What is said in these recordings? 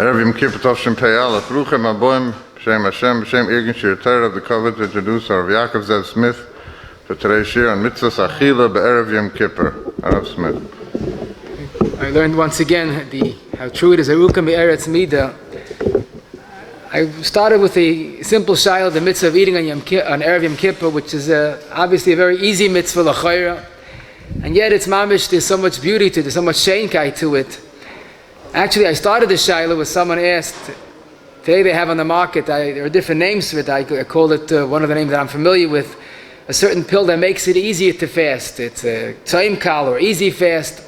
Erev Yom Kippur Tovshin Pei Aleph. Ruchem Aboim B'Shem Hashem B'Shem Irgin Shir Torah of the covet to introduce Rabbi Yakov Zev Smith for today's shir on Mitzvah Achila Be'erev Yom Kippur. Arav Smith. I learned once again how true it is. Arukim Be'eretz Mida. I started with a simple shayla, the mitzvah of eating on Erev Yom Kippur, which is obviously a very easy mitzvah l'chayra, and yet it's mamish. There's so much beauty to it. There's so much sheinkai to it. Actually, I started the shayla with someone asked. Today they have on the market, there are different names for it. I call it, one of the names that I'm familiar with, a certain pill that makes it easier to fast. It's a tzayim kal or easy fast.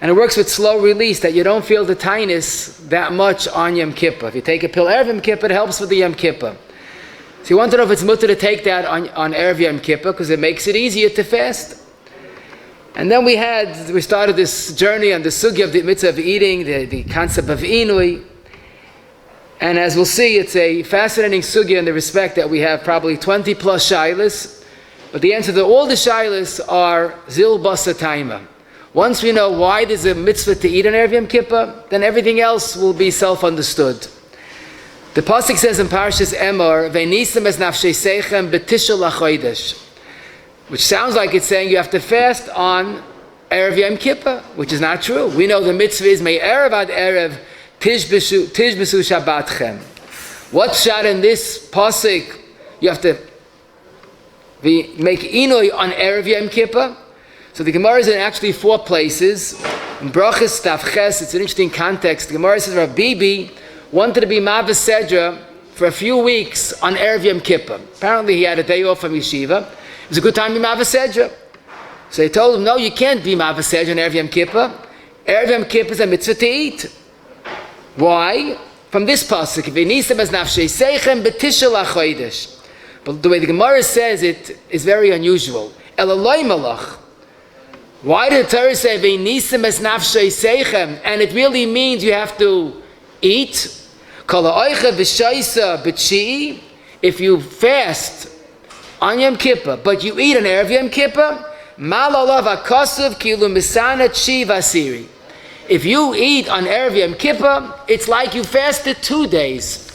And it works with slow release, that you don't feel the tightness that much on Yom Kippur. If you take a pill Erev Yom Kippur, it helps with the Yom Kippur. So you want to know if it's mutter to take that on Erev Yom Kippur, because it makes it easier to fast. And then we started this journey on the sugya of the mitzvah of eating, the concept of inui. And as we'll see, it's a fascinating sugya in the respect that we have probably 20 plus shaylas, but the answer to all the shaylas are zil basa taima. Once we know why there's a mitzvah to eat on Erev Yom Kippur, then everything else will be self-understood. The pasuk says in Parashas Emor, "Veinisem es nafshei seichem b'tishul lachodesh," which sounds like it's saying you have to fast on Erev Yom Kippur, which is not true. We know the mitzvah is Mei Erev ad Erev Tishbesu Shabbatchem. What's shot in this pasuk? You have to make inui on Erev Yom Kippur. So the Gemara is in actually 4 places. In Brachas Tavches, it's an interesting context. The Gemara says Rabbi Bibi wanted to be Mavas Sedra for a few weeks on Erev Yom Kippur. Apparently he had a day off from yeshiva. It was a good time to be Mavas Sedra. So they told him, no, you can't be Mavas Sedra on Erev Yom Kippur. Erev Yom Kippur is a mitzvah to eat. Why? From this pasuk, V'nisem es nafshei seichem b'tishul lachodesh. But the way the Gemara says it is very unusual. Elaloi malach. Why did the Torah say V'nisem es nafshei seichem? And it really means you have to eat. Kol ha'oicha v'shaisa b'tshii. If you fast on Yom Kippur, but you eat on Erev Yom Kippur, mal olav ha'kosuv kilu misana tshi v'asiri. If you eat on Erev Yom Kippur, it's like you fasted 2 days.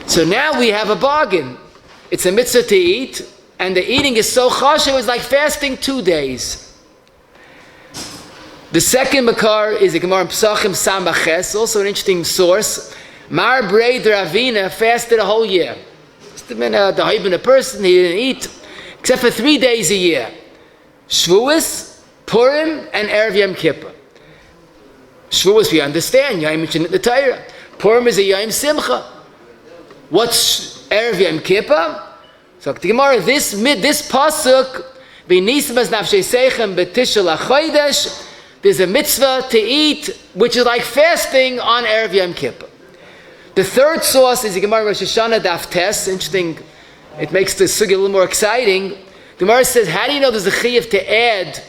So now we have a bargain. It's a mitzvah to eat, and the eating is so chashuv, it's like fasting 2 days. The second makar is the Gemara in Pesachim Sambaches, also an interesting source. Mar Brei Ravina fasted a whole year. The person, he didn't eat, except for 3 days a year. Shavuos, Purim, and Erev Yom Kippur. Shavuos, we understand, Yom mentioned in the Torah. Purim is a Yom Simcha. What's Erev Yom Kippur? So the Gemara, this pasuk, V'nisem es nafshei seichem b'tishul lachodesh, there's a mitzvah to eat, which is like fasting on Erev Yom Kippur. The third source is the Gemara Rosh Hashanah Daf Tes. Interesting, it makes the sugya a little more exciting. The Gemara says, how do you know there's a chiyuv to add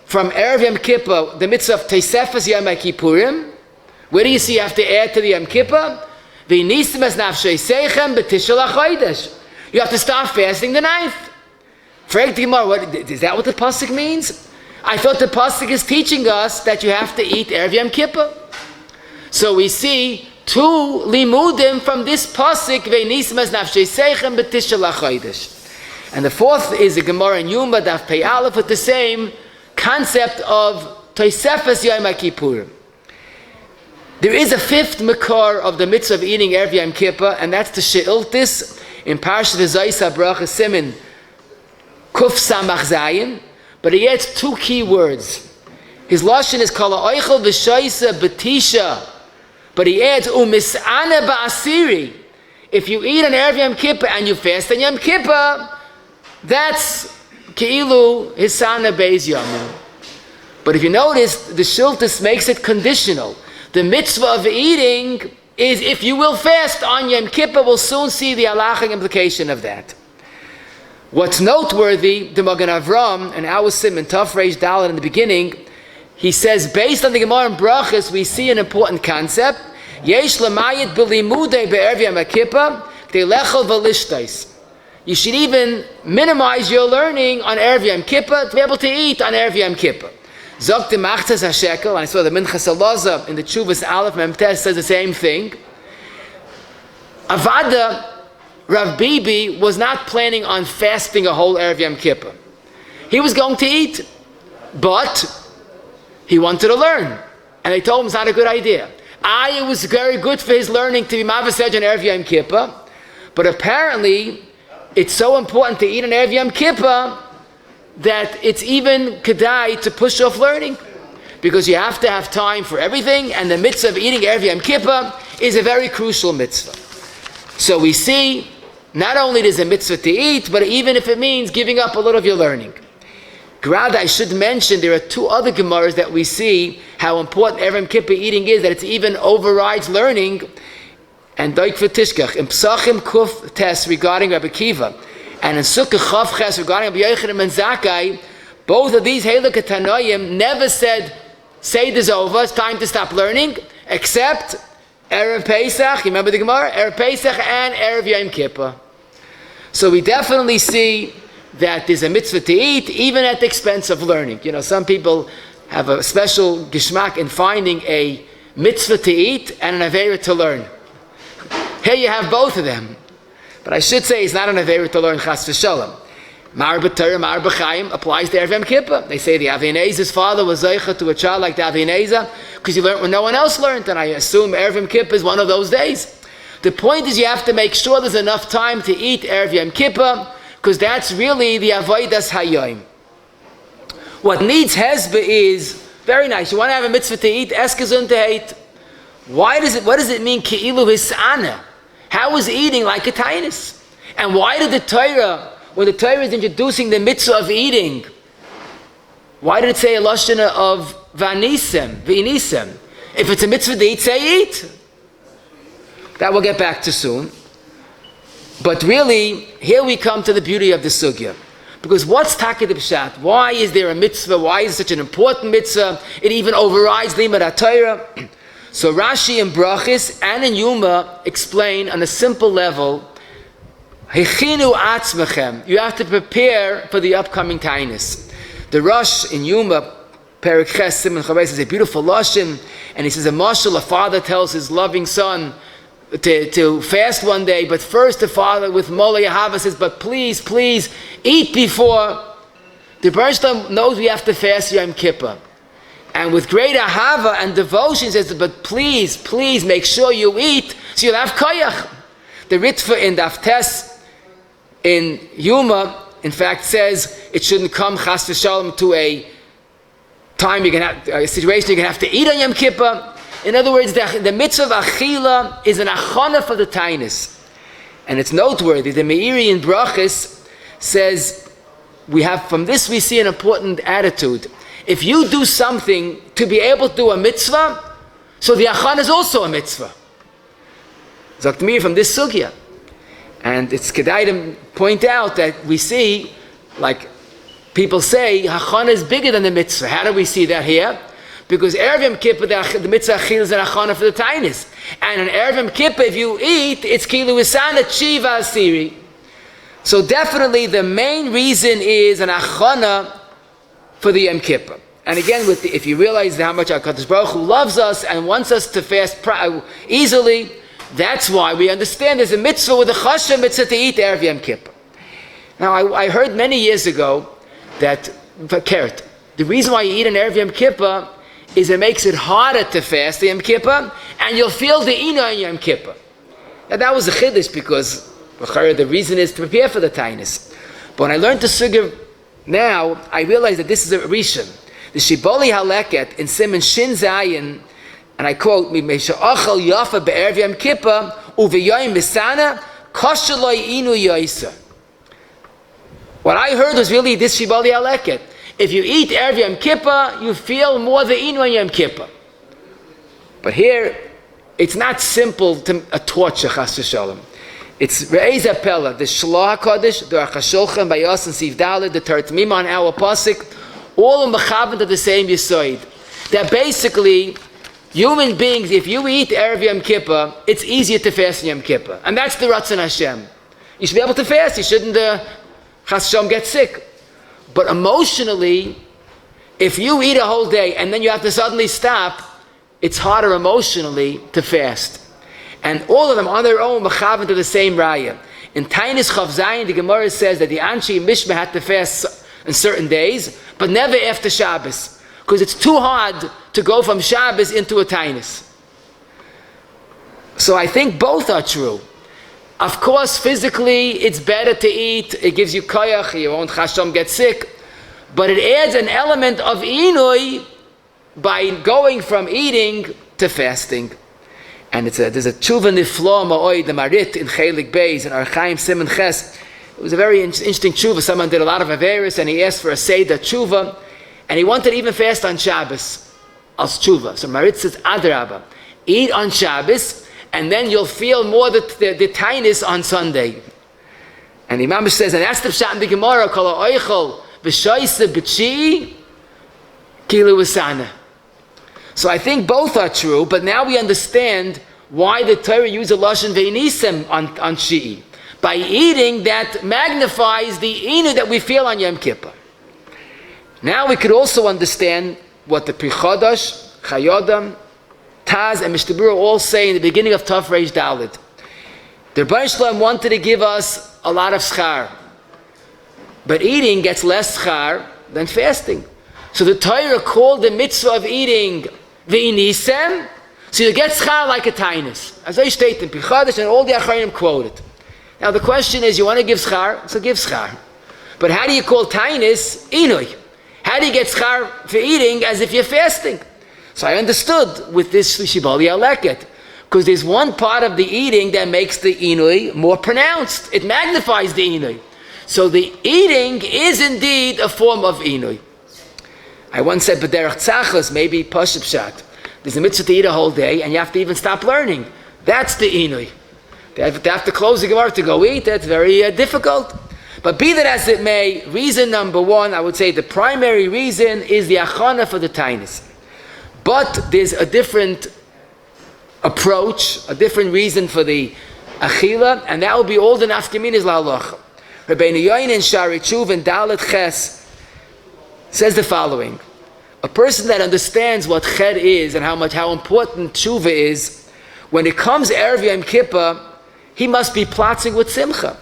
from Erev Yom Kippur the mitzvah of Tosefes Yom Kippurim? Where do you see you have to add to the Yom Kippur? V'nisem es nafshei seichem b'tishul lachodesh. You have to start fasting the 9th. Frag the Gemara, is that what the pasuk means? I thought the pasuk is teaching us that you have to eat Erev Yom Kippur. So we see 2 limudim from this pasuk, V'nisem es nafshei seichem b'tishul lachodesh. And the fourth is a Gemara in Yuma Daf Pei Aleph with the same concept of Tosefes Yom Kippurim. There is a 5th makar of the mitzvah of eating Erev Yom Kippur, and that's the She'iltis in Parashat V'zayis HaBracha Simin Kuf Samach Zayin. But he adds 2 key words. His lashon is Kol ha'oichel v'shaisa b'tisha. But he adds umis'ana ba'asiri. If you eat on Erev Yom Kippur and you fast on Yom Kippur, that's Ke'ilu Hisana Beis Yamin. But if you notice, the Shiltus makes it conditional. The mitzvah of eating is if you will fast on Yom Kippur. We'll soon see the halachic implication of that. What's noteworthy, the Magen Avram, and our Simon Tov Reish Dalet in the beginning, he says, based on the Gemara and Brachas, we see an important concept. Yesh lamayit b'limudei be'erev Yom Kippur k'dei lechol v'lishtais. You should even minimize your learning on Erev Yom Kippur to be able to eat on Erev Yom Kippur. Zok de Machzas HaShekel, and I saw the Minchas Alaza in the Tshuvas Aleph Memtes says the same thing. Avada, Rav Bibi was not planning on fasting a whole Erev Yom Kippur. He was going to eat, but he wanted to learn. And they told him it's not a good idea. It was very good for his learning to be Mavasej on Erev Yom Kippur, but apparently it's so important to eat on Erev Yom Kippur that it's even kedai to push off learning, because you have to have time for everything, and the mitzvah of eating Erev Yom Kippur is a very crucial mitzvah. So we see, not only there's a mitzvah to eat, but even if it means giving up a little of your learning. Grad, I should mention, there are two other Gemaras that we see how important Erev Yom Kippur eating is, that it even overrides learning. And Doik V'Tishkach, in Psachim Kuf Tes regarding Rabbi Kiva, and in Sukkah Chav Ches regarding Rabbi Yochanan and Zakkai, both of these Halakha Tanoim never said, Seder's over, it's time to stop learning, except Erev Pesach, you remember the Gemara? Erev Pesach and Erev Yom Kippur. So we definitely see that there's a mitzvah to eat, even at the expense of learning. You know, some people have a special gishmak in finding a mitzvah to eat and an aveira to learn. Here you have both of them. But I should say it's not an aveira to learn chas v'shalom. Mar b'Torah, Mar b'chaim applies to Erev Yom Kippur. They say the Avinez's father was zeicha to a child like the Avineza because he learned when no one else learned, and I assume Erev Yom Kippur is one of those days. The point is you have to make sure there's enough time to eat Erev Yom Kippur, because that's really the avodas hayom. What needs hezbah is very nice. You want to have a mitzvah to eat, eskazun to eat. What does it mean ki'ilu hisana? How is eating like a tainus? And why did the Torah, when the Torah is introducing the mitzvah of eating, why did it say a lashon of v'nisem? If it's a mitzvah to eat, say eat. That we'll get back to soon. But really, here we come to the beauty of the sugya. Because what's Taka de Pshat? Why is there a mitzvah? Why is it such an important mitzvah? It even overrides Limud HaTorah. So Rashi in Brachis and in Yuma explain on a simple level, Hechinu atzmechem. You have to prepare for the upcoming tainus. The Rosh in Yuma, Perek Ches Simon Chavei, says a beautiful lashon, and he says a mashal, a father tells his loving son to fast one day, but first the father with Molei Ahava says, but please eat before. The Bereshit knows we have to fast Yom Kippur. And with great ahava and devotion says, but please make sure you eat so you'll have koyach. The Ritva in Daftes in Yuma, in fact, says it shouldn't come chas v'shalom to a time you're going to have, a situation you're going to have to eat on Yom Kippur. In other words, the mitzvah of achila is an achana for the tainus. And it's noteworthy. The Meiri in Brachis says, from this we see an important attitude. If you do something to be able to do a mitzvah, so the achana is also a mitzvah. Zok Meiri from this sugya. And it's kedai to point out that we see, like people say, achana is bigger than the mitzvah. How do we see that here? Because Erev Yom Kippur, the mitzvah achil is an achana for the tainis. And on Erev Yom Kippur, if you eat, it's kilu isana tshiva asiri. So definitely the main reason is an achana for the Yom Kippur. And again, if you realize how much HaKadosh Baruch Hu loves us and wants us to fast easily, that's why we understand there's a mitzvah with a chashem mitzvah to eat Erev Yom Kippur. Now, I heard many years ago that, the reason why you eat an Erev Yom Kippur is it makes it harder to fast the Yom Kippur, and you'll feel the ina in Yom Kippur. Now that was a chiddush because the reason is to prepare for the tainus. But when I learned the sugya now, I realized that this is a rishon. The Shiboli Haleket in Siman Shin Zayin, and I quote, "Achal yafa be'erev Yom Kippur uveyoyim misana koshaloi inu yoisa." What I heard was really this Shiboli Haleket. if you eat Erev Yom Kippur, you feel more the inu on Yom Kippur. But here, it's not simple to a torture, chas v'shalom. It's Re'ez Apella, the Shloah HaKadosh, the Aruch HaShulchan, Bayos and Siv Dalet, the Teret Mima on our Pasuk, all in Mechavan to the same Yisoid. That basically, human beings, if you eat Erev Yom Kippur, it's easier to fast in Yom Kippur. And that's the Ratzon Hashem. You should be able to fast. You shouldn't, chas v'shalom, get sick. But emotionally, if you eat a whole day and then you have to suddenly stop, it's harder emotionally to fast. And all of them on their own mechaven to the same raya. In Tainis Chav Zayin, the Gemara says that the Anshi Mishmah had to fast on certain days, but never after Shabbos, because it's too hard to go from Shabbos into a Tainis. So I think both are true. Of course, physically, it's better to eat. It gives you koyach. You won't chashom get sick. But it adds an element of inui by going from eating to fasting. And there's a tshuva niflo ma'oid, the marit in Chelik Beis, in Archaim Simon Ches. It was a very interesting tshuva. Someone did a lot of averis, and he asked for a seder tshuva, and he wanted to even fast on Shabbos as tshuva. So marit says, Adrabah, eat on Shabbos, and then you'll feel more the tainis on Sunday. And the Imam says, and that's the pshat in the Gemara, kol ha'oichel v'shoyse b'tshi kilu v'sana. So I think both are true, but now we understand why the Torah used a lashon ve'nisem on Shi'i. By eating, that magnifies the inu that we feel on Yom Kippur. Now we could also understand what the Pri Chodosh, Chayodam, Taz, and Mishtabura all say in the beginning of Tov Reish Dalet. The Rebbeinu Shalom wanted to give us a lot of schar, but eating gets less schar than fasting. So the Torah called the mitzvah of eating V'inisem, so you get schar like a tainus. As I state in Pri Chodosh, and all the Acharayim quoted. Now the question is, you want to give schar, so give schar. But how do you call tainus inui? How do you get schar for eating as if you're fasting? So I understood with this Shibali Aleket, because there's one part of the eating that makes the inui more pronounced. It magnifies the inui. So the eating is indeed a form of inui. I once said, B'derech tzachos, maybe Pashup Pshat. There's a mitzvah to eat a whole day, and you have to even stop learning. That's the inui. They have to close the Gemara to go eat. That's very difficult. But be that as it may, reason number one, I would say the primary reason is the achana for the tainis. But there's a different approach, a different reason for the achila, and that will be all the nafkaminas la'alocha. Rabbeinu Yoyin Shari Tshuva and Dalet Ches says the following: a person that understands what ched is and how important tshuva is, when it comes Erev Yom Kippur, he must be plotzing with simcha.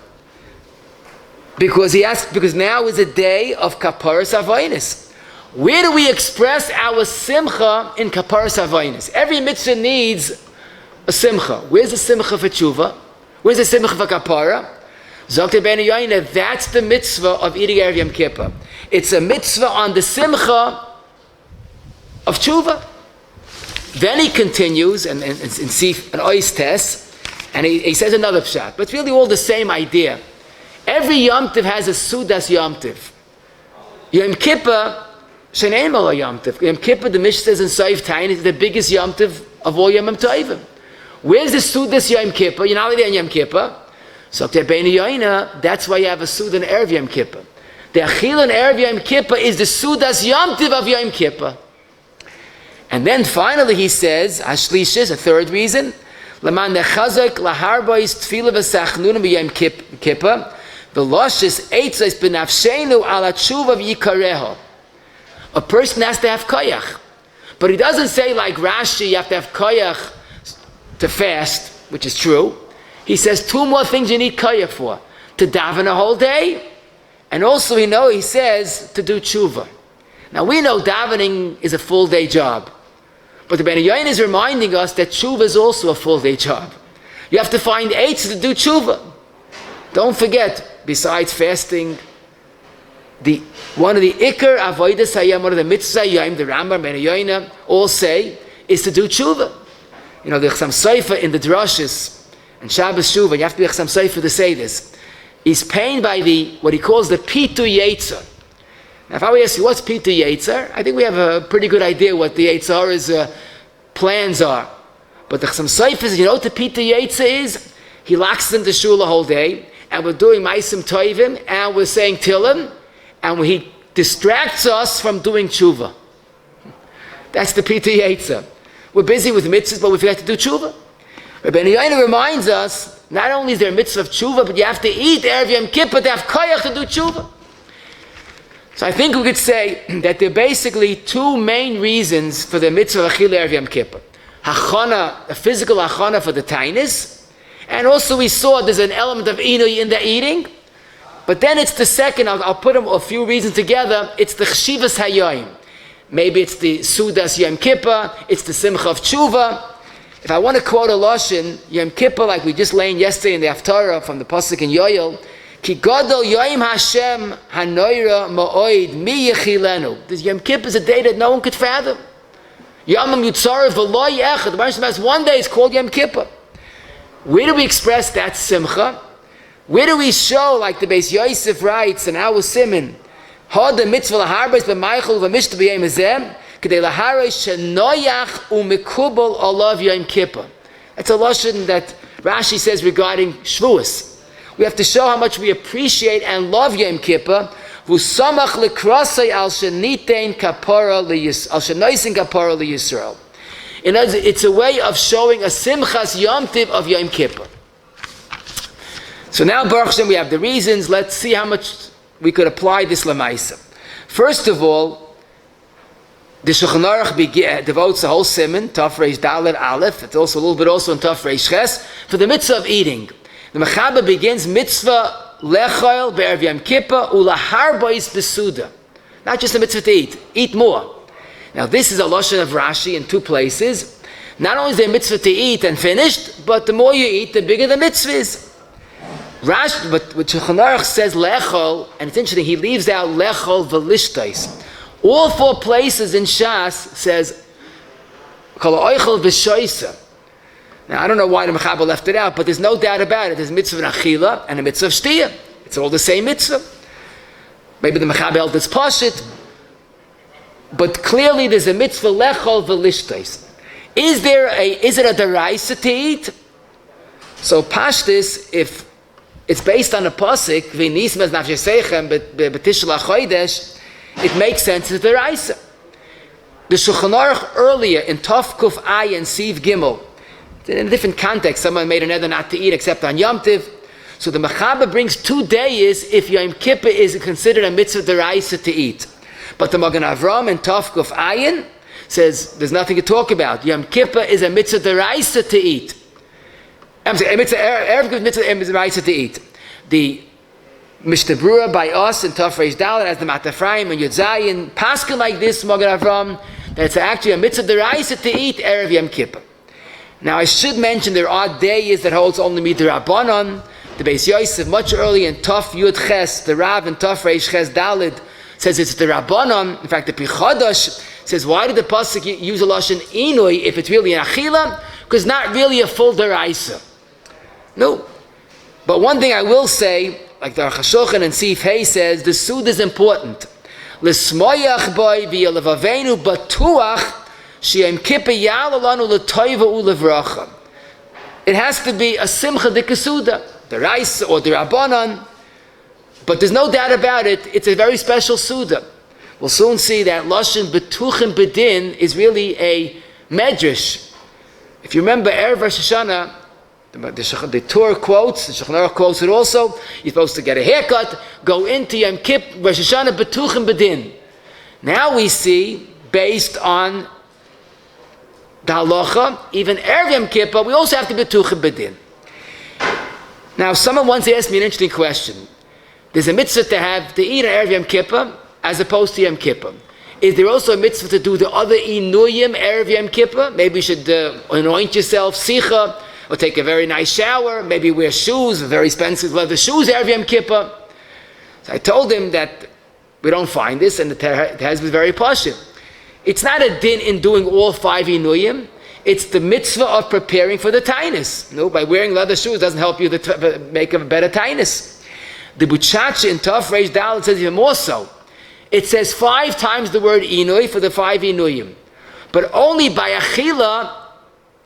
Because now is a day of kaparas avonis. Where do we express our simcha in kaparas avonis? Every mitzvah needs a simcha. Where's the simcha for tshuva? Where's the simcha for kapara? Zokte ben Yoina, that's the mitzvah of eating Erev Yom Kippur. It's a mitzvah on the simcha of tshuva. Then he continues and Sif an ois tes, and he says another pshat, but it's really all the same idea. Every Yom Tiv has a Sudas Yom Tiv. Yom Kippur, Shenein Malo Yom Tiv. Yom Kippur, the Mishnah says in Soif Tain, is the biggest Yom Tiv of all Yom Tovim. Where's the Sudas Yom Kippur? You're not there in Yom Kippur. So that's why you have a Suda in Erev Yom Kippur. The Achil in Erev Yom Kippur is the Sudas Yom Tiv of Yom Kippur. And then finally he says, Ashlishis, a third reason, Laman nechazak laharbais tefillah v'sachnunim b'yom Kippur, v'loshis eitzos b'nafshenu ala tshuva v'yikareho. A person has to have koyach. But he doesn't say like Rashi, you have to have koyach to fast, which is true. He says two more things you need koyach for. To daven a whole day, and also he says to do tshuva. Now we know davening is a full day job. But the Ben Yain is reminding us that tshuva is also a full day job. You have to find eights to do tshuva. Don't forget, besides fasting, one of the ikar avodas hayam, one of the mitzvah hayam, the Rambam, Ben Yain all say, is to do tshuva. You know, the Chasam Sofer in the drushes and Shabbos tshuva, you have to be Chasam Sofer to say this. He's pained by what he calls the pitu yetzer. Now, if I were to ask you, what's Peter Yetzer? I think we have a pretty good idea what the Yetzirah's plans are. But the Chassam Sofer is, you know what the Peter Yetzer is? He locks us into shul the whole day, and we're doing Maisim Toivim, and we're saying Tillim, and he distracts us from doing tshuva. That's the Peter Yetzer. We're busy with mitzvahs, but we forget to do tshuva. Rabbi Yoina reminds us, not only is there a mitzvah of tshuva, but you have to eat Erev Yom Kippur to have koyach to do tshuva. So I think we could say that there are basically two main reasons for the mitzvah of Achil Erev Yom Kippur. Hachana, a physical hachana for the tainis, and also we saw there's an element of inui in the eating, but then it's the second, I'll put them a few reasons together, it's the chshivas hayoim. Maybe it's the sudas Yom Kippur, it's the simcha of tshuva. If I want to quote a lashon, Yom Kippur, like we just learned yesterday in the Haftarah from the Pasuk in Yoel, Ki gadol yoim Hashem hanoira ma'oid mi yechilenu. This Yom Kippur is a day that no one could fathom. Yamam Yutzarav v'lo yechad. The Baruch has one day is called Yom Kippur. Where do we express that simcha? Where do we show, like the Beis Yosef writes in our Siman, Ha the mitzvah laharbes b'maychol v'mishta b'yem hazem k'dei laharay shenoyach u'mekubal alav Yom Kippur. That's a lashon that Rashi says regarding Shavuos. We have to show how much we appreciate and love Yom Kippur. V'samach lekrasay al shenitein kapara al shenoisin kapara liyisrael. In other words, it's a way of showing a simchas Yom Tiv of Yom Kippur. So now, Baruch Hashem, we have the reasons. Let's see how much we could apply this lemaisa. First of all, the Shulchan Aruch devotes the whole siman, Taf Reish Dalet Aleph. It's also a little bit also in Taf Reish Ches for the mitzvah of eating. The Mechaber begins mitzvah lechol be'erev Yom Kippur ulaharbois besuda. Not just a mitzvah to eat more. Now this is a lashon of Rashi in two places. Not only is there a mitzvah to eat and finished, but the more you eat, the bigger the mitzvah is. Rashi, but what Shulchan Aruch says lechol, and it's interesting, he leaves out lechol v'lishtais. All four places in Shas says kol oichel v'shoisa. Now, I don't know why the Mechaber left it out, but there's no doubt about it. There's a mitzvah of achila and a mitzvah of shtiyah. It's all the same mitzvah. Maybe the Mechaber held it's pashit, but clearly there's a mitzvah lechol v'lishtais. Is it a deraisa to eat? So pashtis, if it's based on a pasuk, v'nismas nafshesechem b'tishul hachodesh, it makes sense it's a deraisa. The Shulchan Aruch earlier in Tov Kuf Ayin Siv Gimel, in a different context, someone made an eder not to eat except on Yom Tiv. So the Mechaber brings 2 days if Yom Kippur is considered a mitzvah deraisa to eat. But the Magen Avram in Tov Kuf Ayin says there's nothing to talk about. Yom Kippur is a mitzvah deraisa to eat. I'm sorry, a mitzvah deraisa to eat. The Mishnah Berurah by us in Tov Reish Dalet as the Matafraim and Yud Zayin paskin like this Magen Avram that it's actually a mitzvah deraisa to eat Erev Yom Kippur. Now I should mention there are days that holds only midrabanan. The Beis Yosef much earlier in Tov Yud Ches, the Rav in Tov Reish Ches Dalid says it's the Rabbanon. In fact, the Pichadosh says why did the pasuk use a lashon inui if it's really an achila? Because not really a full deraisa. No. But one thing I will say, like the Aruch HaShulchan and Sif Hay says, the sud is important. L'smoyach boy v'yelevavenu batuach she'yom kippur ya'alanu l'toiva u'levracha. It has to be a simcha d'kesuda, the rice or the rabbanon. But there's no doubt about it, it's a very special suda. We'll soon see that lashon betuchim bedin is really a medrash. If you remember Erev Rosh Hashanah, the Torah quotes, the Shulchan Aruch quotes it also, you're supposed to get a haircut, go into Yom Kippur, Rosh Hashanah, betuchim bedin. Now we see, based on the halacha, even Erev Yom Kippur, we also have to betuchim bedin. Now, someone once asked me an interesting question. There's a mitzvah to eat on Erev Yom Kippur, as opposed to Yom Kippur. Is there also a mitzvah to do the other inuyim Erev Yom Kippur? Maybe you should anoint yourself, sicha, or take a very nice shower, maybe wear shoes, very expensive leather shoes, Erev Yom Kippur. So I told him that we don't find this, and it has been very pashut. It's not a din in doing all 5 inuyim, it's the mitzvah of preparing for the tainus. No, by wearing leather shoes doesn't help you to make a better tainus. The Buchacha in Tov Reish Dalet says even more so. it says 5 times the word inui for the 5 inuyim. But only by achila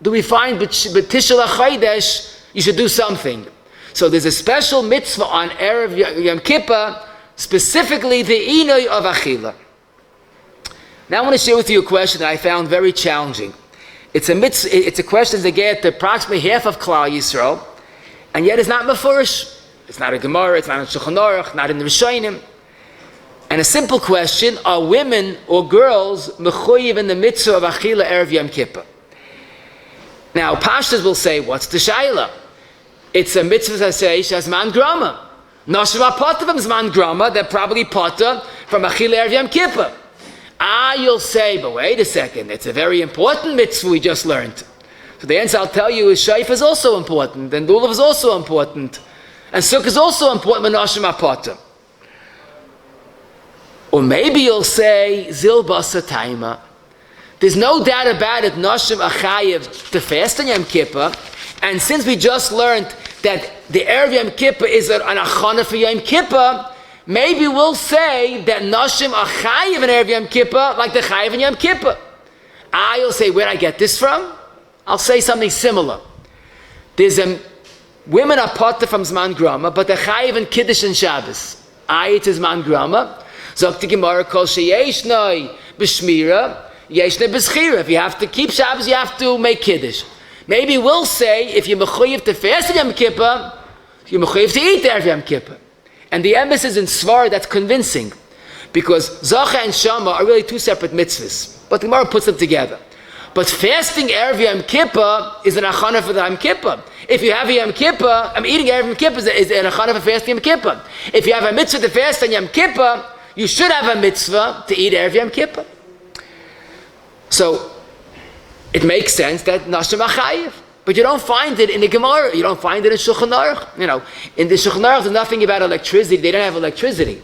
do we find b'tishul HaChodesh you should do something. So there's a special mitzvah on Erev Yom Kippur, specifically the inui of achila. Now I want to share with you a question that I found very challenging. It's a mitzvah, it's a question that get approximately half of Klal Yisrael, and yet it's not mefurish. It's not a Gemara, it's not in Shulchan Aruch, not in the Rishonim. And a simple question, are women or girls mechuyev in the mitzvah of achila Erev Yom Kippur? Now, Pashtas will say, what's the shayla? It's a mitzvah that says, Shazman Grama. Nashim HaPotter from Zman Grama, they're probably Potter from achila Erev Yom Kippur. You'll say, but wait a second, it's a very important mitzvah we just learned. So the answer I'll tell you is Shaif is also important, and Lulav is also important, and Sukkah is also important, Nashim HaPotter. Or maybe you'll say, Zil Basa Taima. There's no doubt about it, Nashim Achayev, to fast on Yom Kippur, and since we just learned that the Erev Yom Kippur is an achana for Yom Kippur, maybe we'll say that Nashim Achayev in Erev Yom Kippur, like the Chayev in Yom Kippur. You'll say, where'd I get this from? I'll say something similar. There's women are potter from Zman Grama, but the Chayev in Kiddush and Shabbos. It is Zman Grama. Zok the Gemara kol sheyesh noi b'shmira, yesh noi b'schira. If you have to keep Shabbos, you have to make Kiddush. Maybe we'll say, if you're mechuyev to fast in Yom Kippur, you're mechuyev to eat Erev Yom Kippur. And the emphasis in Svar, that's convincing. Because Zacha and Shama are really 2 separate mitzvahs. But the Gemara puts them together. But fasting Erev Yom Kippur is an achana for the Yom Kippur. If you have a Yom Kippur, eating Erev Yom Kippur is an achana for fasting Yom Kippur. If you have a mitzvah to fast on Yom Kippur, you should have a mitzvah to eat Erev Yom Kippur. So, it makes sense that Nashim Achayev. But you don't find it in the Gemara. You don't find it in Shulchan Aruch. In the Shulchan Aruch, there's nothing about electricity. They don't have electricity.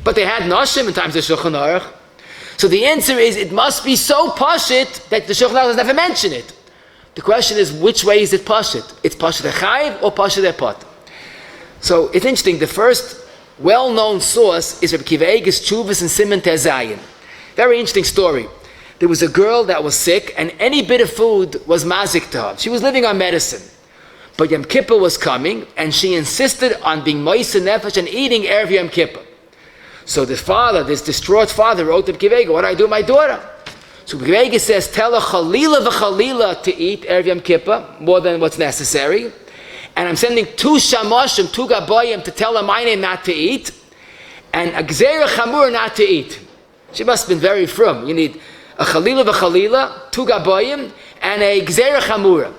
But they had Nashim in times of Shulchan Aruch. So the answer is, it must be so pashit that the Shulchan Aruch has never mentioned it. The question is, which way is it pashit? It's pashit Achayev or pashit Epot? So it's interesting. The first well-known source is Rabbi Akiva Eiger's Tshuvas and Siman Tezayin. Very interesting story. There was a girl that was sick, and any bit of food was mazik to her. She was living on medicine. But Yom Kippur was coming, and she insisted on being moisen nefesh and eating Erev Yom Kippur. So the father, this distraught father, wrote to Rabbi Akiva Eiger, what do I do with my daughter? So Rabbi Akiva Eiger says, tell her chalila v'chalila to eat Erev Yom Kippur, more than what's necessary. And I'm sending 2 shamoshim, 2 gaboyim, to tell her my name not to eat, and a gzeira chamur not to eat. She must have been very frum. You need a chalila v'chalila, 2 gaboyim, and a gzeira chamura.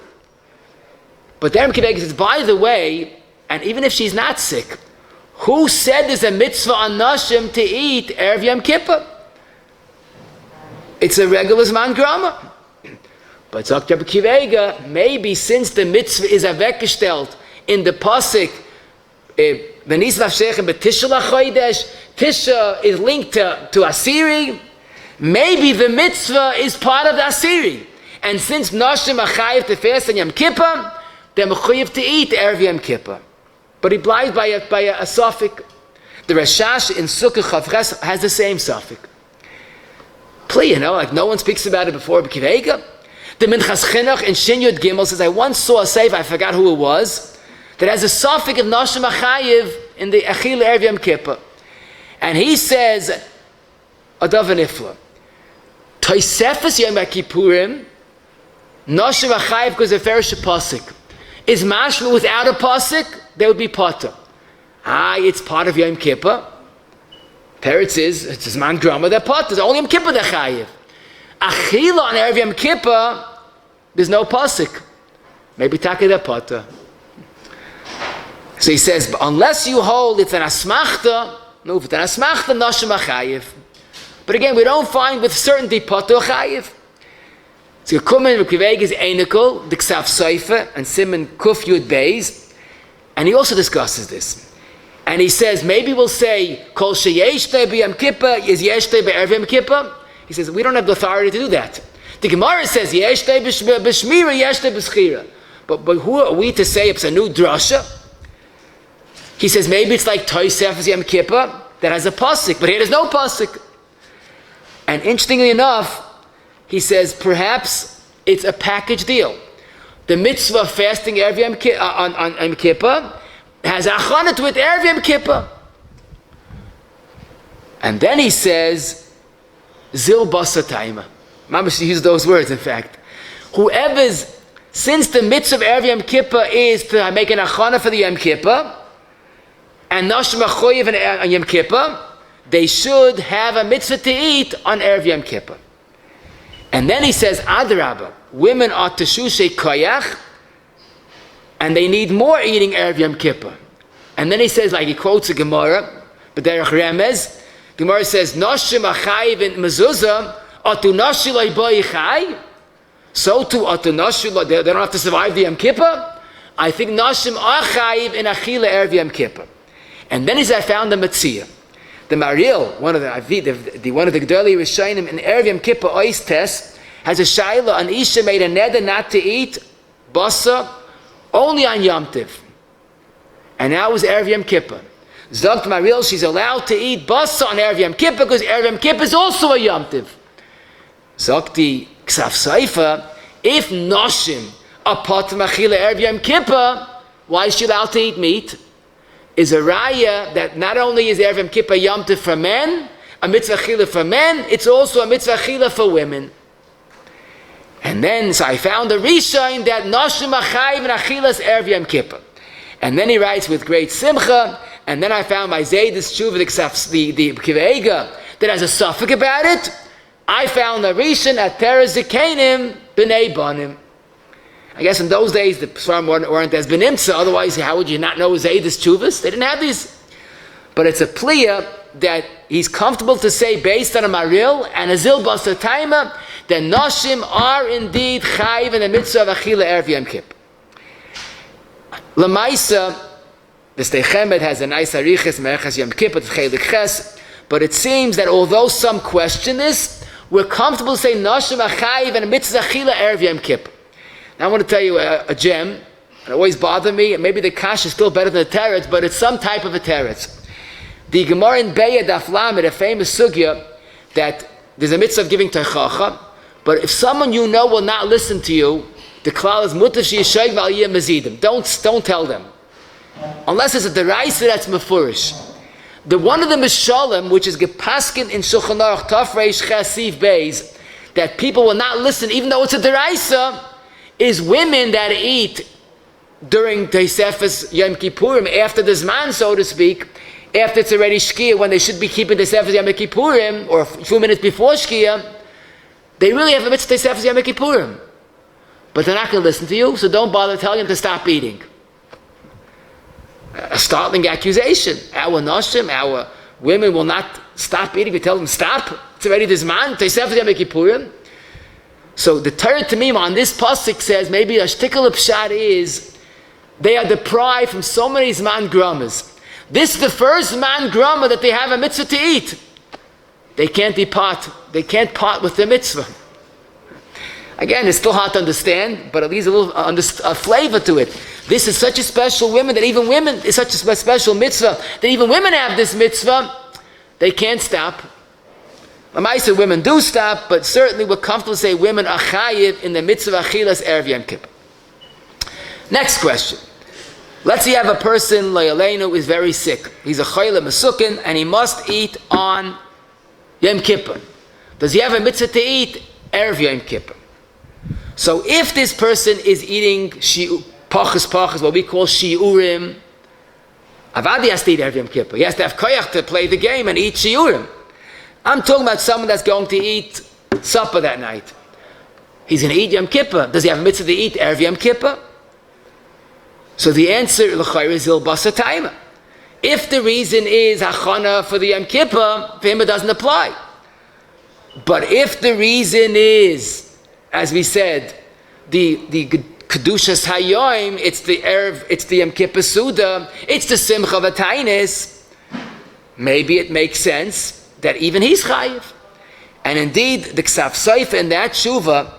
But then Akiva Eiger says, by the way, and even if she's not sick, who said there's a mitzvah on nashim to eat Erev Yom Kippur? It's a regular Zman Grama. But Dr. Rabbi Akiva Eiger, maybe since the mitzvah is avekgestellt in the pasuk, v'nis nafshechem b'tishul HaChodesh, Tisha is linked to Asiri, maybe the mitzvah is part of the Asiri. And since Nashim Achayev to fast on Yom Kippur, they're mechuyev to eat Erev Yom Kippur. But he obliges by a suffix. The Rashash in Sukkah Chavches has the same suffix. Please, like no one speaks about it before Rabbi Akiva Eiger. The Minchas Chinuch in Shin Yud Gimel says, I once saw a sefer, I forgot who it was, that has a suffix of Nashim Achayev in the Achil Erev Yom Kippur. And he says, Adav Nifla, Toisefes Yom Kippurim, Nashim Achayev goes a ferish pasuk. Is mashma without a pasuk? There would be potter. It's part of Yom Kippur. Peretz it's a Zman Grama, they're potter. Only Yom Kippur they're chayiv. Achila on Erev Yom Kippur, there's no pasuk. Maybe taka they're potter. So he says, unless you hold it's an asmachta, no, if it's an asmachta, nashim achayiv. But again, we don't find with certainty potter chayiv. So you come in with Akiva Eiger's Einikol, the Ksav Seifa, and Simon Kuf Yud Beis, and he also discusses this. And he says, maybe we'll say, Kol sheyesh be Yom Kippur, is yesh be Erev Yom Kippur? He says, we don't have the authority to do that. The Gemara says, yesh b'shmira, yesh b'schira. But who are we to say it's a new drasha? He says, maybe it's like Toisef is Yom Kippur. that has a pasuk, but here there's no pasuk. And interestingly enough, he says perhaps it's a package deal. The mitzvah of fasting Erev Yom Kippur has achanat with Erev Yom Kippur. And then he says, Zil basa taima. Mamash used those words, in fact. Since the mitzvah of Erev Yom Kippur is to make an achana for the Yom Kippur, and Nashim Achoyev on Yom Kippur, they should have a mitzvah to eat on Erev Yom Kippur. And then he says, Adrabah, women are teshushe koyach, and they need more eating Erev Yom Kippur. And then he says, like he quotes a Gemara, B'derech Remez, Gemara says, Nashim Achayev in mezuzah, atu nashi loy boi chay, so too atu nashi, they don't have to survive the Yom Kippur. I think Nashim Achayev in achila Erev Yom Kippur. And then he says, I found the Metzia. The Maril, one of the Gdoli Rishonim in Erev Yom Kippur Ois Tes, has a shayla, an Isha made a neder not to eat basa only on Yom Tiv. And now is Erev Yom Kippur. Zogt Maril, she's allowed to eat basa on Erev Yom Kippur because Erev Yom Kippur is also a Yom Tiv. Zogti Ksaf Saifa, if Noshim are part of Machila Erev Yom Kippur, why is she allowed to eat meat? Is a raya that not only is Erev Yom Kippur Yom Tov for men, a mitzvah chila for men, it's also a mitzvah chila for women. And then, so I found a Rishon that Noshim Achayim and Achilas Erev Yom Kippur. And then he writes with great simcha, and then I found my Zaydis Tshuva, the Kiveega, that has a suffix about it. I found a Rishon at Teres Zikanim B'nei Banim. I guess in those days the Svarim weren't as benimtza, otherwise how would you not know Zaydis Chuvas? They didn't have these. But it's a pliya that he's comfortable to say based on a maril and a zil basa taima that Nashim are indeed chayiv in the mitzvah of achila Erev Yom Kippur. Lamaisa, the Steichemet has a nice arichas merechas Yom Kippur chelik ches, but it seems that although some question this, we're comfortable to say Nashim are chayiv in the mitzvah achila Erev Yom Kippur. Now I want to tell you a gem, and it always bothered me, and maybe the kash is still better than the teretz, but it's some type of a teretz. The Gemara in Beya Daf Lamed, a famous sugya, that there's a mitzvah of giving teichacha, but if someone you know will not listen to you, the klal is mutav she'yishayg v'aliyah mezidim. Don't tell them. Unless it's a deraisa that's mefurish. The one of the mishalim, which is gepaskin in Shulchan Aruch Taf Reish Chasiv Beis, that people will not listen even though it's a deraisa, is women that eat during Teisefes Yom Kippurim, after the Zman, so to speak, after it's already Shkia, when they should be keeping Teisefes Yom Kippurim, or a few minutes before Shkia, they really have a mitzvah Teisefes Yom Kippurim. But they're not going to listen to you, so don't bother telling them to stop eating. A startling accusation. Our Nashim, our women will not stop eating. We tell them, stop, it's already the Zman, Teisefes Yom Kippurim. So the Torah Tamim on this pasuk says maybe a shtickle of pshat is they are deprived from so many zman gramas. This is the first zman grama that they have a mitzvah to eat. They can't depart. They can't part with the mitzvah. Again, it's still hard to understand, but at least a little flavor to it. This is such a special women that even women is such a special mitzvah that even women have this mitzvah. They can't stop. I say women do stop, but certainly we're comfortable to say women are chayiv in the mitzvah achilas Erev Yom Kippur. Next question. Let's say you have a person, Layaleinu, who is very sick. He's a chayla mesukin, and he must eat on Yom Kippur. Does he have a mitzvah to eat Erev Yom Kippur? So if this person is eating pachas, what we call shiurim, avadi has to eat Erev Yom Kippur. He has to have koyach to play the game and eat shiurim. I'm talking about someone that's going to eat supper that night. He's going to eat Yom Kippur. Does he have a mitzvah to eat Erev Yom Kippur? So the answer, l'chayr, is il basa taima. If the reason is hachana for the Yom Kippur, for him it doesn't apply. But if the reason is, as we said, the kedushas hayoim, it's the Erev, it's the Yom Kippur Suda, it's the simcha v'tainis, maybe it makes sense that even he's chayiv. And indeed, the Ksaf Seifa in that tshuva,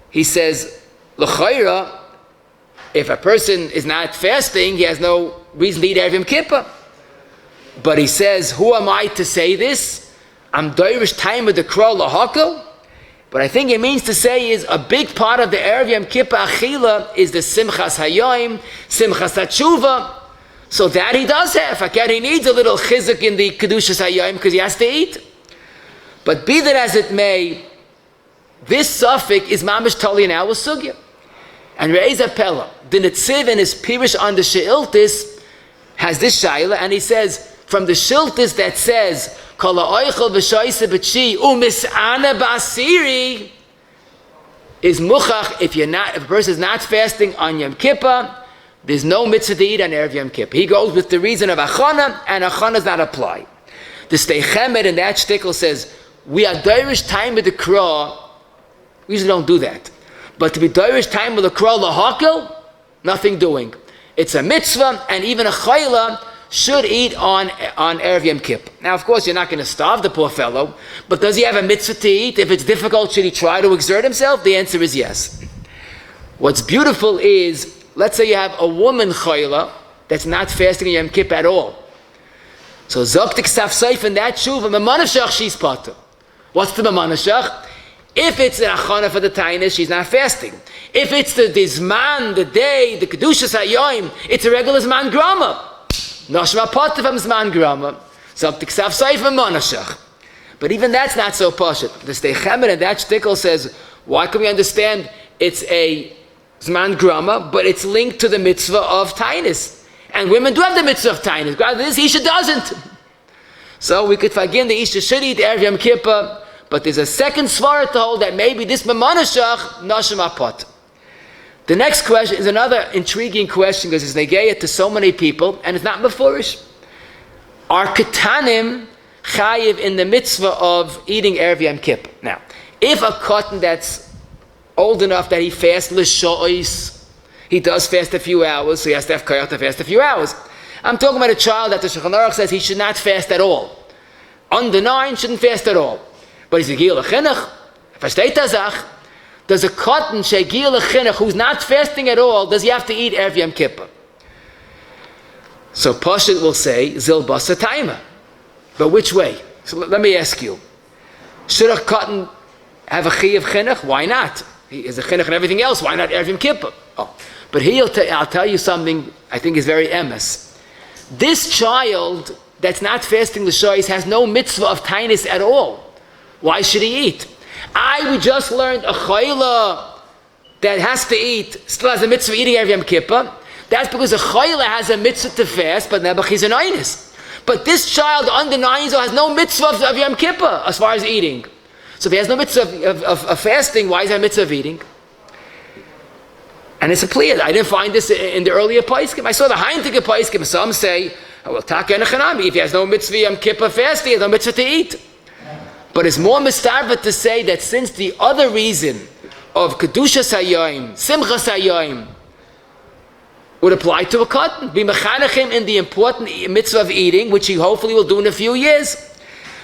he says, l'chayra, if a person is not fasting, he has no reason to eat Erev Yom Kippur. But he says, who am I to say this? I'm doirish time of the kroh lahakel. What I think it means to say is a big part of the Erev Yom Kippur Achila is the Simchas Hayoim, Simchas HaTshuva. So that he does have. Again, he needs a little chizuk in the Kedushas Hayoim because he has to eat. But be that as it may, this suffix is mamish tali in our sugya. And Re'ez Pella, the Netziv in his Pirish on the She'iltis has this shaila, and he says, from the Shiltis that says, Kol ha'oichel v'shoyse b'tshi u'mis'ana b'asiri, is muchach, if a person is not fasting on Yom Kippur, there's no mitzvah to eat on Erev Yom Kippur. He goes with the reason of achana, and achana does not apply. The Stei Chemed in that shtickle says, we are doirish time with the kroh. We usually don't do that. But to be doirish time with the kroh lahakel, nothing doing. It's a mitzvah, and even a chayla should eat on Erev Yom Kippur. Now, of course, you're not going to starve the poor fellow, but does he have a mitzvah to eat? If it's difficult, should he try to exert himself? The answer is yes. What's beautiful is, let's say you have a woman chayla that's not fasting on Yom Kippur at all. So Zoktik Saf in that shuva, Mamanashach, she's potter. What's the Mamanashach? If it's an achana for the tainis, she's not fasting. If it's the zman, the day, the kedushas hayoim, it's a regular zman grama. Noshma potter from zman grama. Zoktik Saf Mamanashach. But even that's not so pashut. The Stei Chemed in that shtickle says, why can we understand it's a zman grama, but it's linked to the mitzvah of tainis? And women do have the mitzvah of tainis. This Isha doesn't. So we could forgive the Isha should eat Erev Yom Kippur, but there's a second svara to hold that maybe this Mamanashach Nashim Apot. The next question is another intriguing question because it's negayah to so many people, and it's not mefurish. Are ketanim chayiv in the mitzvah of eating Erev Yom Kippur? Now, if a katan that's old enough that he fasts l'sho'is, he does fast a few hours, so he has to have koyach to fast a few hours. I'm talking about a child that the Shulchan Aruch says he should not fast at all. Under 9 shouldn't fast at all. But he's a gil chinuch. Versteht azach? Does a cotton shegil chinuch who's not fasting at all, does he have to eat Erev Yom Kippur? So Pashut will say zil basa taima. But which way? So let me ask you: should a cotton have a chi of chinuch? Why not? He is a chinuch and everything else. Why not Erev Yom Kippur? Oh. But here I'll tell you something I think is very emes. This child that's not fasting the shoyis has no mitzvah of tainis at all. Why should he eat? We just learned a chayla that has to eat still has a mitzvah of eating Erev Yom Kippur. That's because a chayla has a mitzvah to fast, but nebuch is an einis. But this child under 9 years old has no mitzvah of Yom Kippur as far as eating. So if he has no mitzvah of fasting, why is there a mitzvah of eating? And it's a clear. I didn't find this in the earlier Paiskim. I saw the Heintige Paiskim. Some say, well, Taka and Chanami, if he has no mitzvah Yom Kippur fasting, he has no mitzvah to eat. But it's more mistarva to say that since the other reason of Kedushas Hayoim, Simchas Hayoim, would apply to a cotton, be mechanechim in the important mitzvah of eating, which he hopefully will do in a few years.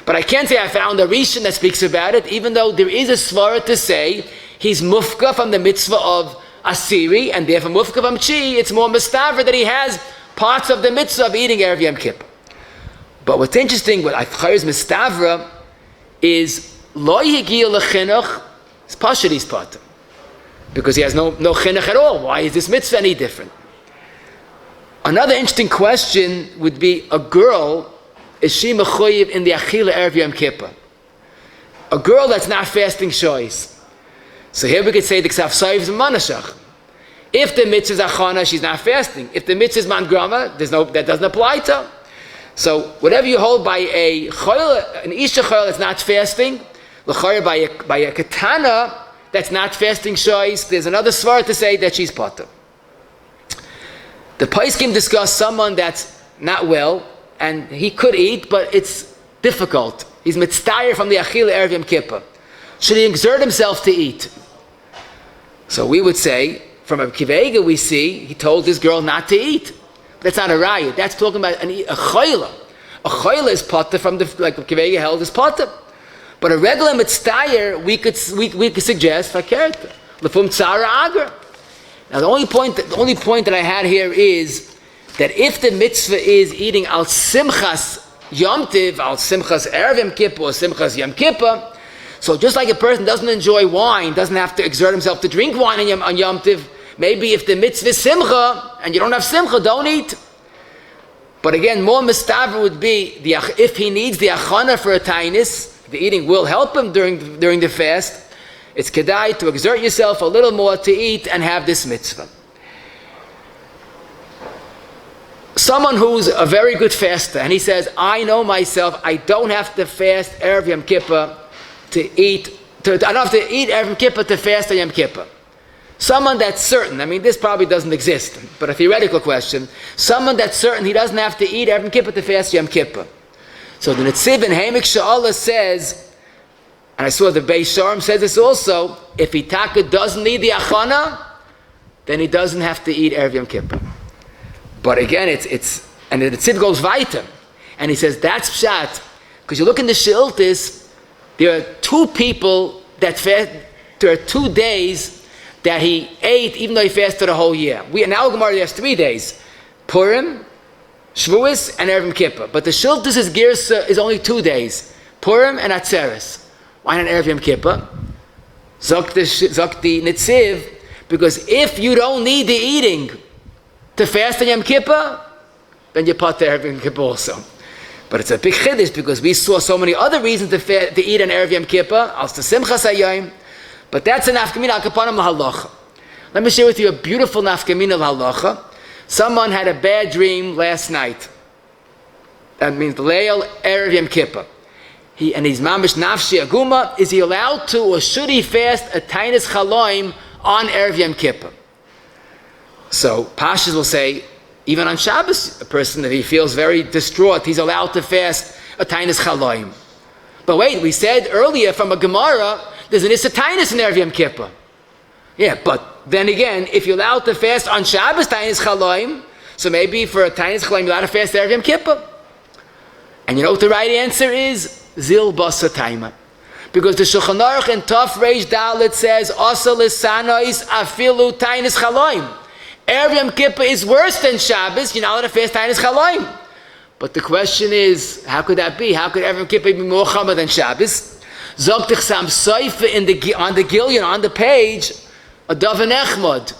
But I can't say I found a rishon that speaks about it, even though there is a svara to say he's mufka from the mitzvah of Asiri, and therefore mufka from Chi, it's more mistavra that he has parts of the mitzvah of eating Erev Yom Kippur. But what's interesting, what I've heard is mistavra, is lo yigil lechinuch, it's pashadi's part. Because he has no chinuch at all. Why is this mitzvah any different? Another interesting question would be, a girl, is she mechuyev in the achila Erev Yom Kippur? A girl that's not fasting shoyis. So here we could say the Ksav Soiv is Manashach. If the mitzvah is achana, she's not fasting. If the mitzvah is mangrama, that doesn't apply to her. So whatever you hold by a chayil, an isha chayil that's not fasting, l'chayil by a katana that's not fasting shoyis, there's another svar to say that she's potter. The Paiskim discuss someone that's not well, and he could eat, but it's difficult. He's mitztayer from the achila Erev Yom Kippur. Should he exert himself to eat? So we would say, from a kivega we see, he told this girl not to eat. That's not a raya. That's talking about a chayla. A chayla is potter from the, like kivega held is potter. But a regular mitztayer, we could suggest fakert. Lefum tzara agra. Now the only point that I had here is that if the mitzvah is eating al simchas Yom Tiv, al simchas Erev Yom Kippur, or simchas Yom Kippur, so just like a person doesn't enjoy wine, doesn't have to exert himself to drink wine on Yom Tiv, maybe if the mitzvah is simcha, and you don't have simcha, don't eat. But again, more mistaver would be, if he needs the achana for a tainis, the eating will help him during the fast, it's kedai to exert yourself a little more to eat and have this mitzvah. Someone who's a very good faster, and he says, I know myself, I don't have to fast Erev Yom Kippur to eat, I don't have to eat Erev Yom Kippur to fast on Yom Kippur. Someone that's certain, I mean, this probably doesn't exist, but a theoretical question, someone that's certain he doesn't have to eat Erev Yom Kippur to fast Yom Kippur. So the Netziv in Hamish Sha'ala says, and I saw the Beis Sharm says this also, if he taka doesn't need the achana, then he doesn't have to eat Erev Yom Kippur. But again, it's and the Netziv goes weiter, and he says that's pshat, because you look in the Sheiltis, there are two people that fast, there are 2 days that he ate even though he fasted a whole year. Now Gemara has 3 days, Purim, Shavuos, and Erev Yom Kippur. But the Sheiltis is only 2 days, Purim and Atzeres. Why not Erev Yom Kippur? Zok the Netziv, because if you don't need the eating to fast on Yom Kippur, then you put the Erev Yom Kippur also. But it's a big chiddush because we saw so many other reasons to eat on Erev Yom Kippur, als the Simchas Hayom. But that's a nafkamina al kapanim halacha. Let me share with you a beautiful nafkamina al halacha. Someone had a bad dream last night. That means the Leil Erev Yom Kippur. And he's mamish nafshi aguma. Is he allowed to, or should he fast a tainis chaloim on Erev Yom Kippur? So Pashas will say, even on Shabbos, a person that he feels very distraught, he's allowed to fast a tainis chaloim. But wait, we said earlier from a Gemara, there's an Issa tainis in Erev Yom Kippur. Yeah, but then again, if you're allowed to fast on Shabbos tainis chaloim, so maybe for a tainis chaloim you're allowed to fast Erev Yom Kippur. And you know what the right answer is? Zil basa taima. Because the Shulchan Aruch in Tov Reish Dalet says, Asa lisanois afilu tainis chaloim. Erev Yom Kippur is worse than Shabbos, you're not allowed to fast tainis chaloim. But the question is, how could that be? How could Erev Yom Kippur be more chama than Shabbos? Zog Tichsam Seifa on the Gillion, on the page, a Daven Echmod.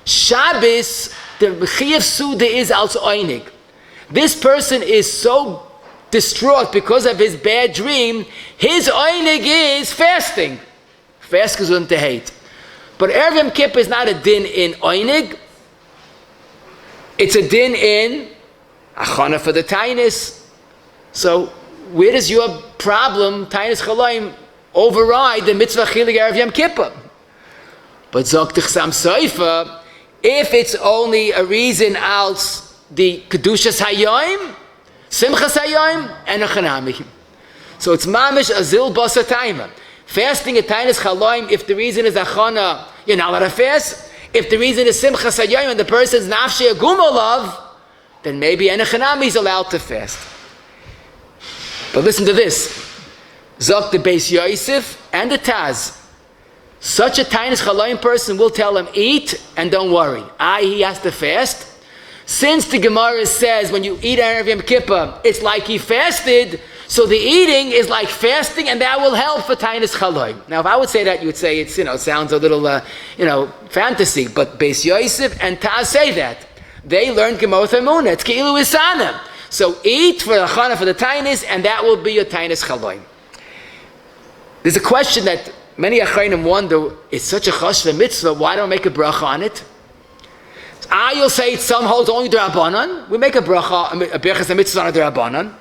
Shabbos, the Mechiyev Suda is als Einig. This person is so distraught because of his bad dream, his Einig is fasting. Fast gesund to hate. But Erev Yom Kippur is not a din in Einig. It's a din in achana for the tainis. So where does your problem, tainis chalaim, override the mitzvah chilig Erev Yom Kippur? But zok tichsam soifa, if it's only a reason als the kedushas hayom, simchas hayom, and a chanami. So it's mamish azil basa taima. Fasting a tainis chalaim, if the reason is achana, you're not allowed to fast. If the reason is simchas hayom and the person's nafshi agumolav, then maybe Enochanami is allowed to fast. But listen to this. Zok the Beis Yosef and the Taz. Such a tainis chaloim person will tell him, eat and don't worry. He has to fast. Since the Gemara says when you eat Erev Yom Kippur, it's like he fasted, so the eating is like fasting and that will help for tainis chaloim. Now if I would say that, you would say it's, it sounds a little, fantasy, but Beis Yosef and Taz say that. They learned Gemara Emunah. It's Keilu Isana. So eat for the chana for the tainis, and that will be your tainis chaloim. There's a question that many achreinim wonder: it's such a chashva mitzvah. Why don't I make a bracha on it? You'll say some holds only d'Rabbanan. We make a bracha, a berachas mitzvah on a d'Rabbanan.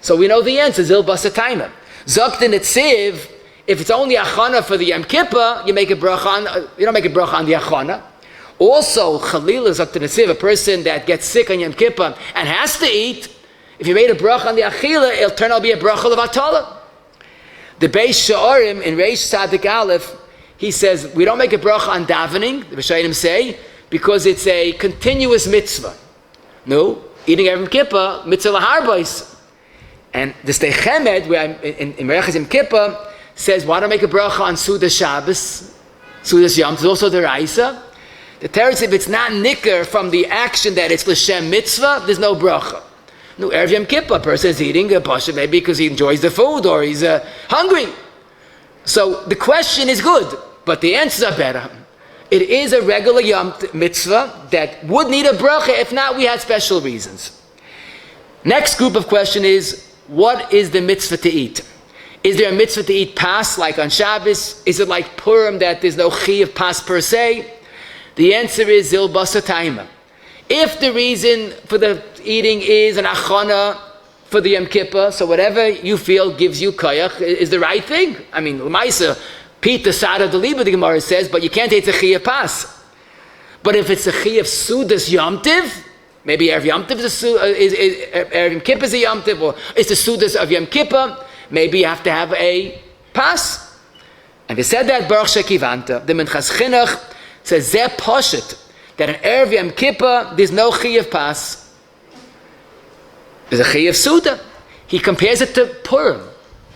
So we know the answer. Zil basa taima. Zok the Netziv. If it's only achana for the Yom Kippur, you make a bracha on. You don't make a bracha on the achana. Also, Chalil is up to Netziv, a person that gets sick on Yom Kippur and has to eat. If you made a bracha on the Achila, it'll turn out to be a bracha of Atala. The Beis Sha'arim in Reish Tzadik Aleph, he says, we don't make a bracha on davening, the B'shayim say, because it's a continuous mitzvah. No, eating Erev Yom Kippur, mitzvah laharbais. And the Stei Chemed, where in Merechas Yom Kippur, says, why don't I make a bracha on Suda Shabbos, Sudas Yom, it's also the Raisa. The teretz, if it's not nicker from the action that it's l'shem mitzvah, there's no bracha. No, Erev Yom Kippur, a person is eating a pasha maybe because he enjoys the food or he's hungry. So the question is good, but the answers are better. It is a regular Yom mitzvah that would need a bracha. If not, we had special reasons. Next group of question is, what is the mitzvah to eat? Is there a mitzvah to eat pas like on Shabbos? Is it like Purim that there's no chi of pas per se? The answer is zil basa taima. If the reason for the eating is an achana for the Yom Kippur, so whatever you feel gives you koyach is the right thing. I mean, l'maisa, Pita Sada Deliba, the Gemara says, but you can't eat a chi of pas. But if it's a chi of Sudas Yom Tiv, maybe Erev Yom Tiv is Erev Yom Kippur is a Yom Tiv, or it's the Sudas of Yom Kippur, maybe you have to have a pas. And we said that, Baruch Shekivanta, the Minchas Chinuch says, Zeh Poshet, that in Erev Yom Kippur, there's no chi of pas. There's a chi of Suda. He compares it to Purim.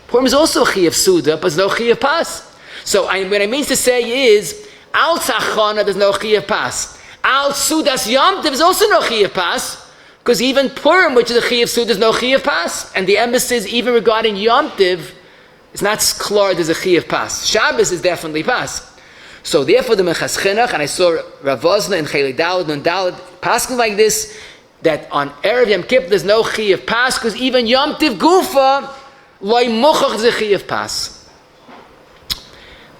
Purim is also a chi of Suda, but there's no chi of pas. So what I mean to say is, Al Tzachana, there's no chi of pas. Al Sudas Yom Tiv, there's also no chi of pas, because even Purim, which is a chi of Suda, there's no chi of pas. And the emphasis, even regarding Yom Tiv, it's not clear there's a chi of pas. Shabbos is definitely pas. So therefore the Minchas Chinuch, and I saw Rav Vosna in Chelik Daled and Daled passing like this, that on Erev Yom Kippur there's no chi of pas, because even Yom Tiv Gufa, loy muchach is a chi of pas.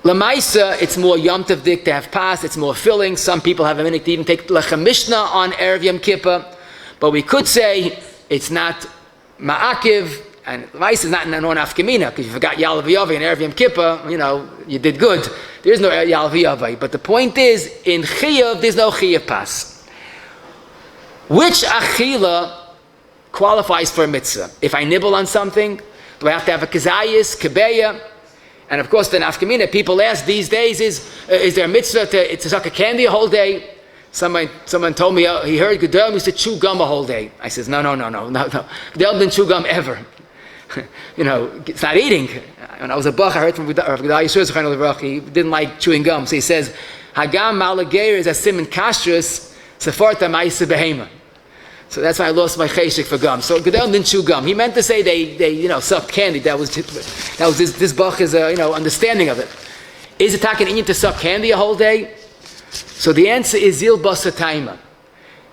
Lamaisa, it's more Yom Tov dik to have pas, it's more filling. Some people have a minute to even take Lechem Mishnah on Erev Yom Kippur. But we could say it's not Ma'akiv, and Lamaisa is not non-afkamina, because you forgot Yalav Yavai in Erev Yom Kippur, you did good. There is no Yalav Yavai. But the point is, in Chiyav, there's no Chiyav pas. Which Achila qualifies for a mitzvah? If I nibble on something, do I have to have a Kazayis, Kebeya? And of course, the nafkamina, people ask these days, is there a mitzvah to suck a candy a whole day? Someone told me he heard Gedolim used to chew gum a whole day. I says, no. Gedolim didn't chew gum ever. It's not eating. When I was a bach, I heard from Rav Gedal Yisrael, he didn't like chewing gum. So he says, Hagam malageir is a siman kashrus, sefarta ma'isa behema. So that's why I lost my cheshik for gum. So Gedolim didn't chew gum. He meant to say they suck candy. That was this bach's understanding of it. Is it taking Inyan to suck candy a whole day? So the answer is zil basataima.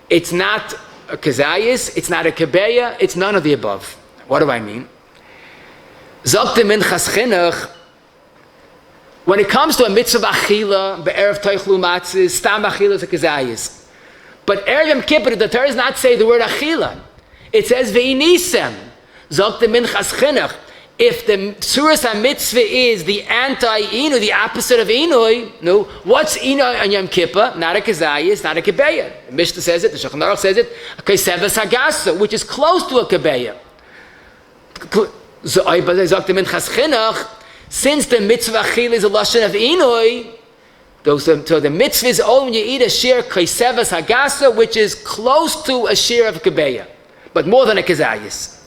It's not a kazayis, it's not a kebeya, it's none of the above. What do I mean? Zokte minchas chinuch. When it comes to a mitzvah achila, be'erev toichlu matzis, stam achila is a kazayis. But Erev Yom Kippur, the Torah does not say the word achila. It says ve'inisem. Zok the minchas chinuch. If the Suras HaMitzvah is the anti-inu, the opposite of inui, what's inui on Yom Kippur? Not a kazayis, not a kebeya. The Mishnah says it, the Shulchan Aruch says it, a kesevas hagasa, which is close to a kebeya. Zok the minchas chinuch. Since the mitzvah achila is a lashon of inui, so the mitzvah is only when you eat a shear kaisevas hagasa, which is close to a shear of kebeya, but more than a kazayis.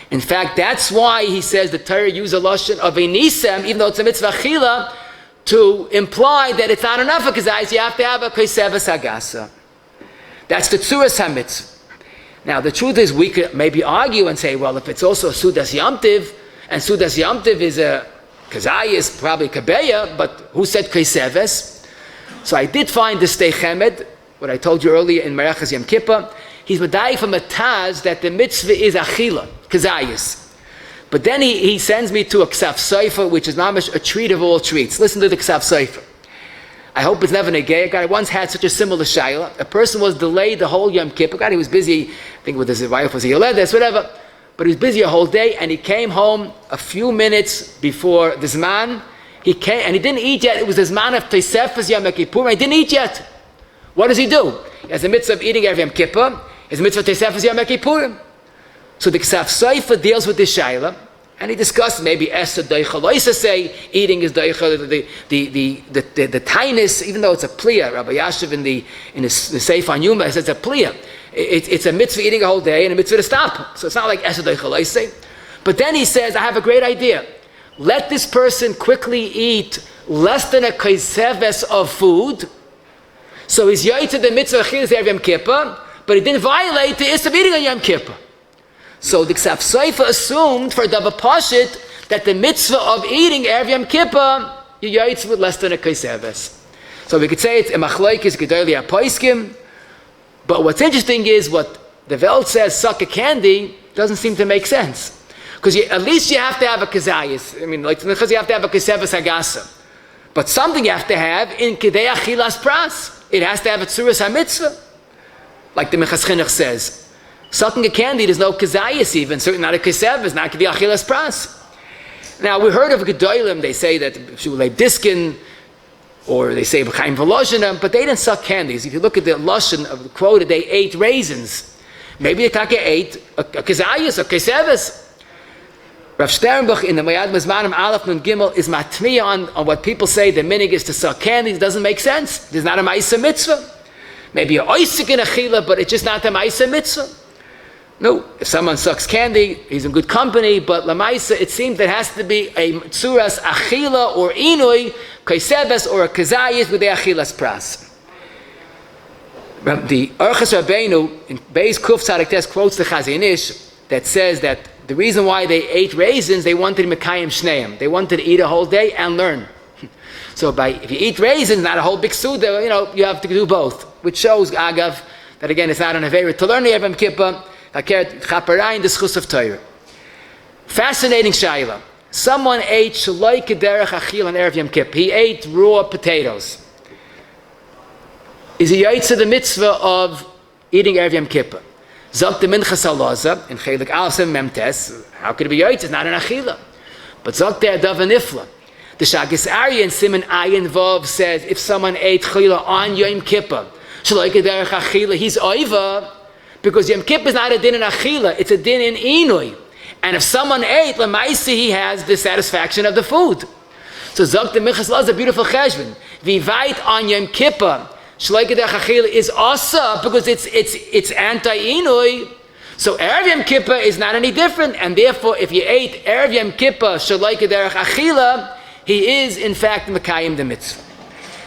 In fact, that's why he says the Torah use a lashon of a nisem, even though it's a mitzvah achila, to imply that it's not enough of kazayis. You have to have a kaisevas hagasa. That's the tzuras hamitzvah. Now, the truth is, we could maybe argue and say, well, if it's also a sudas yamtiv, and sudas yamtiv is a kazayis, probably kebeya, but who said kaiseves? So I did find the Stei Chemed, what I told you earlier in Merachas Yom Kippur. He's medayik from a Taz that the mitzvah is achila, kazayis. But then he sends me to a Ksaf Sofer, which is mamish a treat of all treats. Listen to the Ksaf Sofer. I hope it's never negay. A guy once had such a similar shayla. A person was delayed the whole Yom Kippur. God, he was busy, I think with his wife was a yoledes, whatever. But he was busy a whole day, and he came home a few minutes before the Zman. He came, and he didn't eat yet. It was the Zman of Tosefes Yom Kippur, and he didn't eat yet. What does he do? He has the mitzvah of eating Erev Yom Kippur. He has the mitzvah of Tosefes Yom Kippur. So the Ksaf Sofer deals with this shayla, and he discussed maybe Esther Deicha Loisa say eating is Deicha, the tinus, even though it's a pliya. Rabbi Yashiv in the Seif on Yuma says it's a pliya. It's a mitzvah eating a whole day and a mitzvah to stop. So it's not like Esther Deicha Loisa. But then he says, I have a great idea. Let this person quickly eat less than a kaiseves of food, So he's yoytze the mitzvah achilas Erev Yom Kippur, but he didn't violate the issue of eating on Yom Kippur. So the Ksav Seifa assumed for Dava Pashit that the mitzvah of eating Erev Yom Kippur, you yoytze with less than a kaiseves. So we could say it's a machlokes gedolei haposkim, but what's interesting is what the Welt says, suck a candy, doesn't seem to make sense. Because at least you have to have a kazayis. I mean, like, because you have to have a kaiseves hagasa. But something you have to have in Kedei Achilas Pras. It has to have a Tzuras HaMitzvah. Like the Minchas Chinuch says. Sucking a candy, there's no kazayis even. Certainly not a kaiseves, not Kedei Achilas Pras. Now, we heard of Gedolim, they say that Shulei Diskin, or they say B'chaim Volozhina, but they didn't suck candies. If you look at the Lashon of the quote, they ate raisins. Maybe the Kake ate a kazayis, a kaiseves. Rav Sternbuch in the Mayad Mizmanim Aleph Nun Gimel is matmiya on what people say the minig is to suck candies. It doesn't make sense. There's not a Ma'isa Mitzvah. Maybe a oisik in a chila, but it's just not a Ma'isa Mitzvah. No, if someone sucks candy, he's in good company, but Lamaisa, it seems there has to be a Tzuras Achila or Inui, Kaisebes or a Kazayis with the Achilas Pras. The Orchas Rabbeinu in Beis Kuf Tzadik Tes quotes the Chazon Ish that says that the reason why they ate raisins, they wanted Mekayim Shneim. They wanted to eat a whole day and learn. So if you eat raisins, not a whole big Suda, you have to do both. Which shows, Agav, that again, it's not an Aveira to learn the Erev Yom Kippur, Chaparayim, the Schus of Torah. Fascinating Shaila. Someone ate Shaloi Kederech Achil on Erev Yom Kippur. He ate raw potatoes. Is he yaitz the mitzvah of eating Erev Yom Kippur? Zok the Minchas Halaza in Chelik Alsem Memtes. How could it be yaitz? It's not an achila. But Zok the Adav Nifla. The Shagis Arya in Siman Ayin Vav says if someone ate chila on Yom Kippur, Shaloi Kederech Achila, he's oiva, because Yom Kippur is not a din in achila, it's a din in inui. And if someone ate, Lamaisi, he has the satisfaction of the food. So Zok the Minchas Halaza, beautiful cheshbon. Vivait on Yom Kippur. Shaloi Kederech Achila is asa because it's anti-inui. So Erev Yom Kippur is not any different, and therefore if you ate Erev Yom Kippur Shaloi Kederech Achila, he is in fact Mekayim the mitzvah.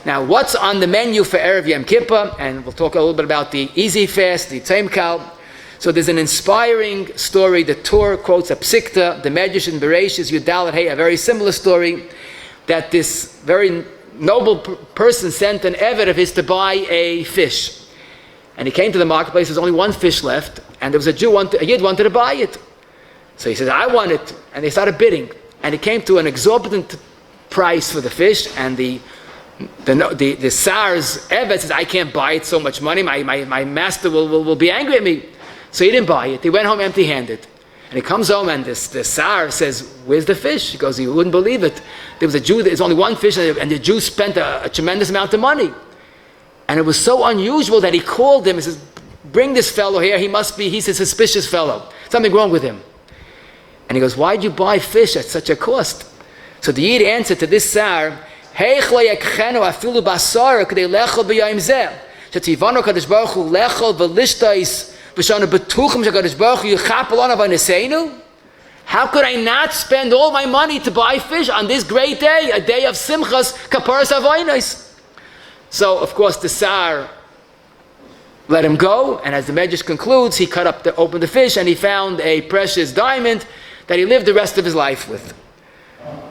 Now what's on the menu for Erev Yom Kippur, and we'll talk a little bit about the easy fast, the Tzom Kal. So there's an inspiring story. The Torah quotes a psikta, the Medrash in Bereishis Yudalet Hey, a very similar story, that this very noble person sent an eved of his to buy a fish. And he came to the marketplace, there's only one fish left, and there was a Yid wanted to buy it. So he said, I want it. And they started bidding. And he came to an exorbitant price for the fish, and the Tsar's eved says, I can't buy it, so much money, my master will be angry at me. So he didn't buy it. He went home empty-handed. And he comes home and the Tsar says, where's the fish? He goes, you wouldn't believe it. There was a Jew, there's only one fish, and the Jew spent a tremendous amount of money. And it was so unusual that he called him and says, bring this fellow here, he's a suspicious fellow. Something wrong with him. And he goes, why'd you buy fish at such a cost? So the Yid answered to this Tsar, Heich lo yakchenu afilu basar k'dei lechol b'yayim zeh. Shetivanu kadosh baruch hu lechol v'lishtais v'shanu betuchim shekadosh baruch hu yichapel on avaneseinu. How could I not spend all my money to buy fish on this great day, a day of simchas kaparas avonos? So, of course, the Tsar let him go, and as the Medrash concludes, he opened the fish, and he found a precious diamond that he lived the rest of his life with.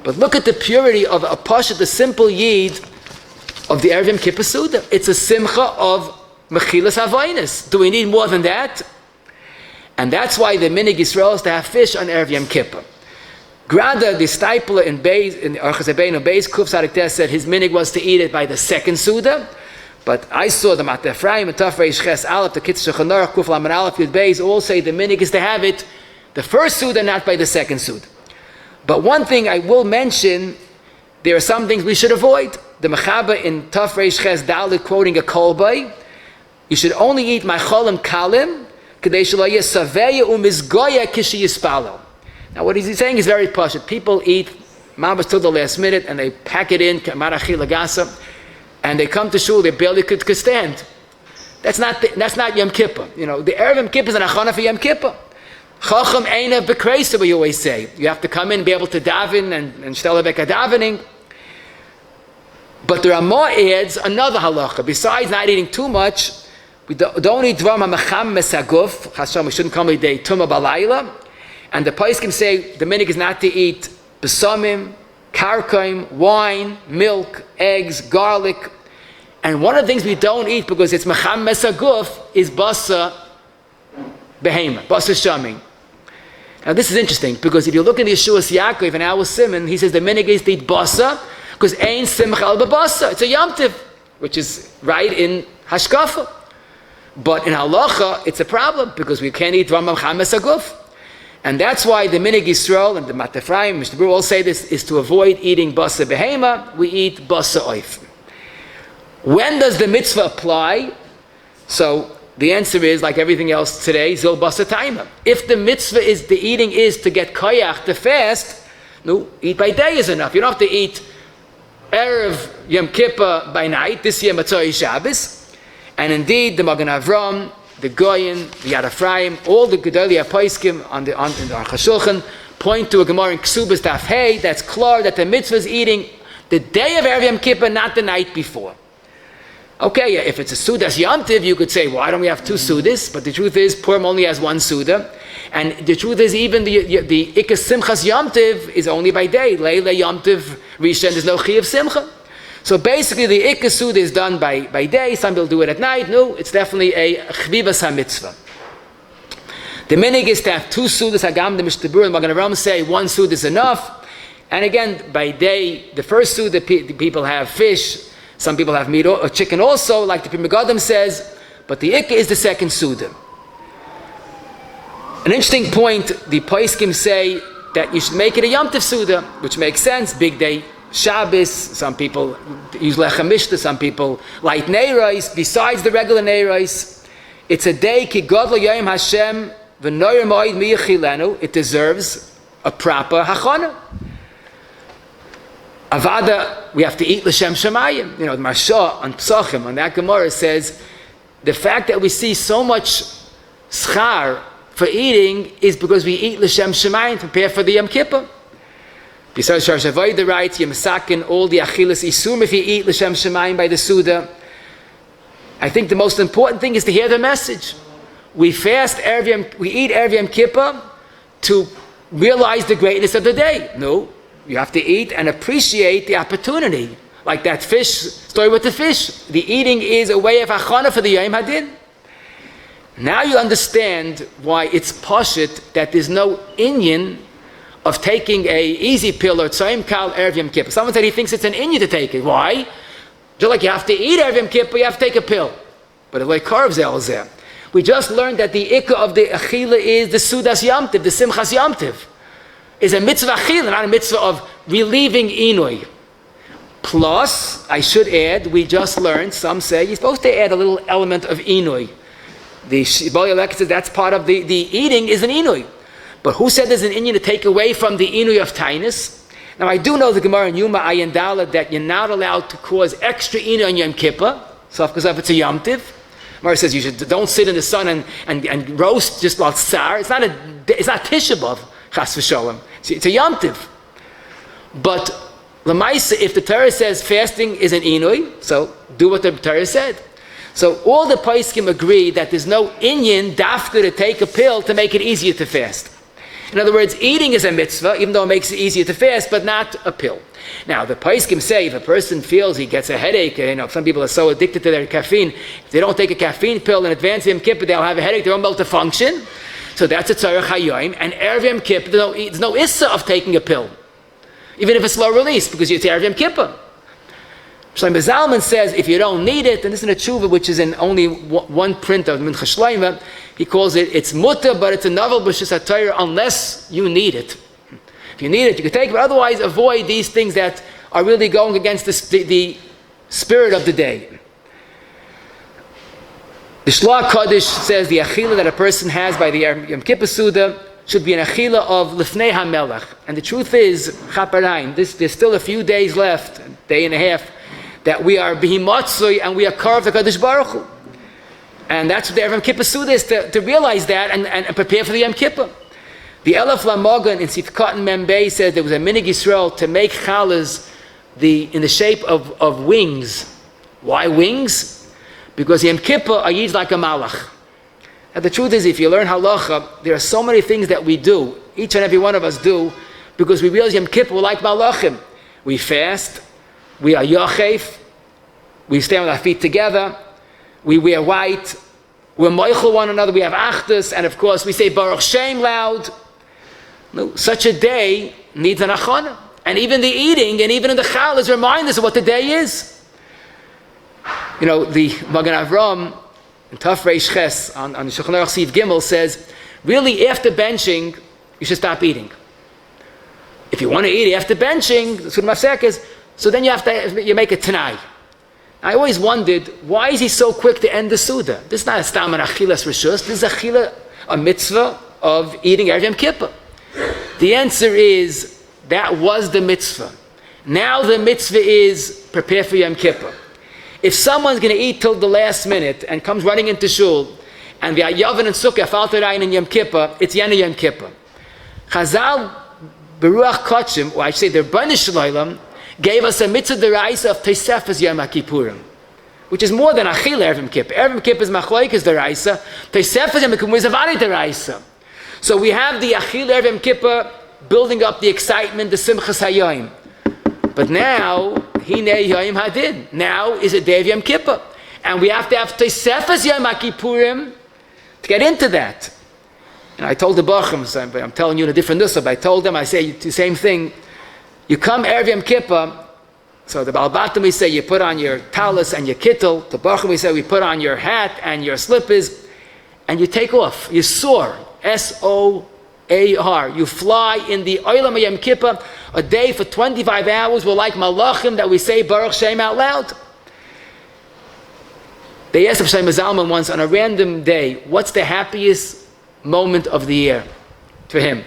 But look at the purity of a pasha, the simple yid of the Erev Yom Kippur Suda. It's a simcha of mechilas avonos. Do we need more than that? And that's why the minig Yisrael is to have fish on Erev Yom Kippur. Grada, the stipler in Orchas Rabbeinu Beis Kuf Tzadik Tes said his minig was to eat it by the second Suda. But I saw the Mat Ephraim and Taf Reish Ches Aleph, the Kitzur Chanor, Kuf Laman Aleph Yud Beis all say the minig is to have it the first Suda, not by the second Suda. But one thing I will mention, there are some things we should avoid. The Mechaba in Taf Reish Ches Dalit quoting a kolbay, you should only eat macholim kalim, kedei shelo yeh saveya umizgoya kishi yispalo. Now what he's saying is very pashut. People eat mambas till the last minute and they pack it in, marachil agasa, and they come to shul, they barely could stand. That's not Yom Kippur. The Erev Yom Kippur is an achana for Yom Kippur. Chacham eina b'kreisa, we always say. You have to come in and be able to daven and shtel beka davening. But the Ramah adds another halacha. Besides not eating too much, we don't eat dvar macham mesaguf. Chashem, we shouldn't come day tumah balayla. And the poskim say the minhag is not to eat besamim, karkaim, wine, milk, eggs, garlic. And one of the things we don't eat because it's macham mesaguf is basa behema, basa shaming. Now this is interesting because if you look in the Yeshua's Yaakov and our Simon, he says the minhag is to eat basa because ein simcha al basa. It's a yomtiv, which is right in hashkafa. But in halacha, it's a problem because we can't eat dvar macham mesaguf. And that's why the minhag Yisrael and the Matafraim, Mr. Brewer all say this, is to avoid eating basa behema, we eat basa oif. When does the mitzvah apply? So the answer is, like everything else today, zil basa taima. If the mitzvah is, the eating is to get koyach, to fast, no, eat by day is enough. You don't have to eat Erev Yom Kippur by night, this year Matzah Shabbos. And indeed, the Magen Avram, the Goyen, the Yad Ephraim, all the Gedolei HaPoskim on the Aruch HaShulchan point to a Gemara in Ksubas Daf Hey that's clear that the mitzvah is eating the day of Erev Yom Kippur, not the night before. Okay, if it's a Sudas Yom Tiv, you could say, why don't we have two Sudas? But the truth is, Purim only has one Suda. And the truth is, even the Ikas Simchas Yom Tiv is only by day. Leila Yom Tiv Rishon, there's no Chi of Simcha. So basically, the Ikas Suda is done by day. Some people do it at night. No, it's definitely a Chvivas HaMitzvah. The minhag is to have two Sudas. Hagam, the Mishnah Berurah and Magen Avraham say one Suda is enough. And again, by day, the first Suda, the people have fish. Some people have meat or chicken also, like the Pri Megadim says, but the Ikka is the second Suda. An interesting point, the Poskim say that you should make it a Yom Tov Suda, which makes sense, big day Shabbos, some people use Lechem Mishta, some people light Neiros, besides the regular Neiros. It's a day, Ki Godlo Yom Hashem, V'noyer Moed Miyachilenu, it deserves a proper Hachana. Avada, we have to eat l'shem shemayim. You know, the Marsha on Psachim, on that Gemara says, the fact that we see so much schar for eating is because we eat l'shem shemayim to prepare for the Yom Kippur. Besides Shar Shavoyda writes, Yemasakin, all the achilas isum if you eat l'shem shemayim by the Suda. I think the most important thing is to hear the message. We fast we eat Erev Yom Kippur to realize the greatness of the day. No. You have to eat and appreciate the opportunity. Like that fish story with the fish. The eating is a way of achana for the Yom Hadin. Now you understand why it's pashut that there's no inyan of taking a easy pill or tzayim kal Erev Yom Kippur. Someone said he thinks it's an inyan to take it. Why? Just like you have to eat Erev Yom Kippur, you have to take a pill. But the way carves there. We just learned that the ikka of the achila is the sudas Yom Tiv, the simchas Yom Tiv. Is a mitzvah achila, not a mitzvah of relieving inui. Plus, I should add, we just learned, some say, you're supposed to add a little element of inui. The Shibbolei Elek says that's part of the eating is an inui. But who said there's an inui to take away from the inui of tainus? Now, I do know the Gemara in Yuma Ayin Dalet that you're not allowed to cause extra inui on Yom Kippur, so because if it's a Yom Tiv. Gemara says you don't sit in the sun and roast just like tsar. It's not Tisha B'Av. Chas v'sholem. It's a Yom Tiv. But Lamaisa, if the Torah says fasting is an inui, so do what the Torah said. So all the poskim agree that there's no inyan dafka to take a pill to make it easier to fast. In other words, eating is a mitzvah, even though it makes it easier to fast, but not a pill. Now, the poskim say if a person feels he gets a headache, some people are so addicted to their caffeine, if they don't take a caffeine pill in advance of Yom Kippur, they'll have a headache, they won't be able to function. So that's a tzarech hayoim, and Erev Yom Kippur, there's no issa of taking a pill, even if it's slow release, because it's Erev Yom Kippur. Shlomo Zalman says if you don't need it, and this is a tshuva which is in only one print of Mincha Shlomo, he calls it's mutter, but it's a novel b'shus HaTorah unless you need it. If you need it, you can take it, but otherwise avoid these things that are really going against the spirit of the day. The Shloach Kodesh says the achila that a person has by the Yom Kippur Suda should be an achila of Lifnei HaMelech. And the truth is, Chaparayim, there's still a few days left, a day and a half, that we are Behimatzui and we are carved the Kodesh Baruch Hu. And that's what the Yom Kippur Suda is, to realize that and prepare for the Yom Kippur. The Elef Lamogan in Sifkat and Membei says there was a Minig Yisrael to make challahs in the shape of wings. Why wings? Because Yom Kippur are used like a malach. And the truth is, if you learn halacha, there are so many things that we do, each and every one of us do, because we realize Yom Kippur, we're like malachim. We fast, we are yochef, we stand with our feet together, we wear white, we're moichel one another, we have achdus, and of course we say Baruch Shem loud. No, such a day needs an achana. And even the eating, and even in the chal, is reminders of what the day is. You know, the Magen Avram, in Taf Reish Ches, on the Shulchan Aruch Siv Gimel, says, really after benching, you should stop eating. If you want to eat after benching, that's what Mafsek is, so then you make a Tanai. I always wondered, why is he so quick to end the Suda? This is not a Stam and Achilas Rishus, this is a mitzvah of eating Erev Yom Kippur. The answer is, that was the mitzvah. Now the mitzvah is prepare for Yom Kippur. If someone's going to eat till the last minute and comes running into shul, and the Yavin and Sukkah Falterayin in Yom Kippur, it's Yana Yom Kippur. Chazal Beruach Kachim, or I should say the Rebbeinu Shalom, gave us a mitzvah deraisa of Tosefes Yom HaKippurim, which is more than Achil Erev Yom Kippur. Erev Yom Kippur is Machlokes deraisa. Tosefes Yom HaKippurim is Avadi deraisa. So we have the Achil Erev Yom Kippur building up the excitement, the Simchas Hayom. But now, Hinei Yom Hadin. Now is a day of Yom Kippur. And we have to have Tosefes Yom HaKippurim to get into that. And I told the Bachim, I'm telling you in a different nusach, but I told them, I say the same thing. You come Erev Yom Kippur, so the Balbatim we say you put on your talis and your kittel, the Bachim we say we put on your hat and your slippers, and you take off. You soar. S-O-A-R. You fly in the Olam Yom Kippur, a day for 25 hours. We're like malachim that we say Baruch Shem out loud. They asked Rabbi Zalman once on a random day, what's the happiest moment of the year for him?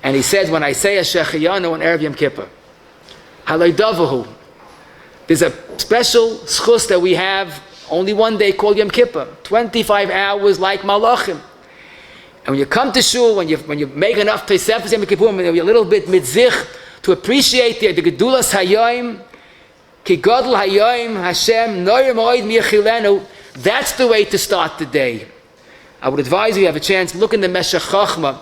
And he said, when I say a Shechayanu on Erev Yom Kippur, Halay Davahu. There's a special schus that we have only one day called Yom Kippur, 25 hours like malachim. And when you come to shul, when you make enough Tosefes Yom Kippur, when you're a little bit mitzich to appreciate the Gedulas Hayom, Ki Gadol Hayom Hashem Noyer Moed Miachilenu. That's the way to start the day. I would advise you have a chance, look in the Meshech Chochmah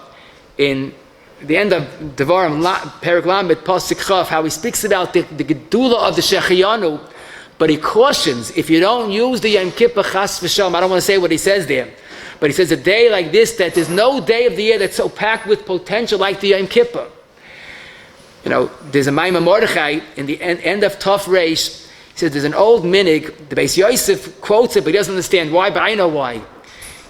in the end of Devarim Perek Lamed Pasuk Chaf, how he speaks about the Gedula of the Shechayanu, but he cautions if you don't use the Yom Kippur Chas V'Shalom. I don't want to say what he says there. But he says a day like this, that there's no day of the year that's so packed with potential like the Yom Kippur. You know, there's a Maimon Mordechai in the end of Tov Reish. He says there's an old minig, the Beis Yosef quotes it, but he doesn't understand why, but I know why.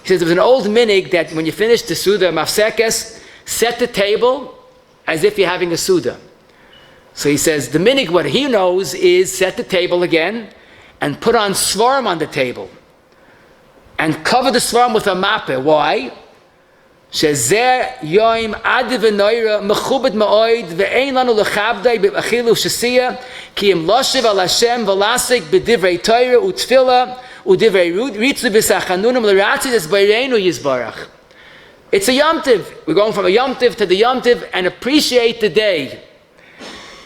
He says there was an old minig that when you finish the Suda Mafsekes, set the table as if you're having a Suda. So he says the minig, what he knows is set the table again and put on svarim on the table. And cover the svarim with a mappah. Why? Shezeh yoim adi v'noira mechubed ma'oid ve'ein lanu lechabdei b'achilu shesiya ki im loshev al Hashem v'lasik b'divrei Torah u'tfila u'divrei ritzu b'sachanunim l'ratzis es b'reinu yizbarach. It's a Yom Tiv. We're going from a Yom Tiv to the Yom Tiv and appreciate the day.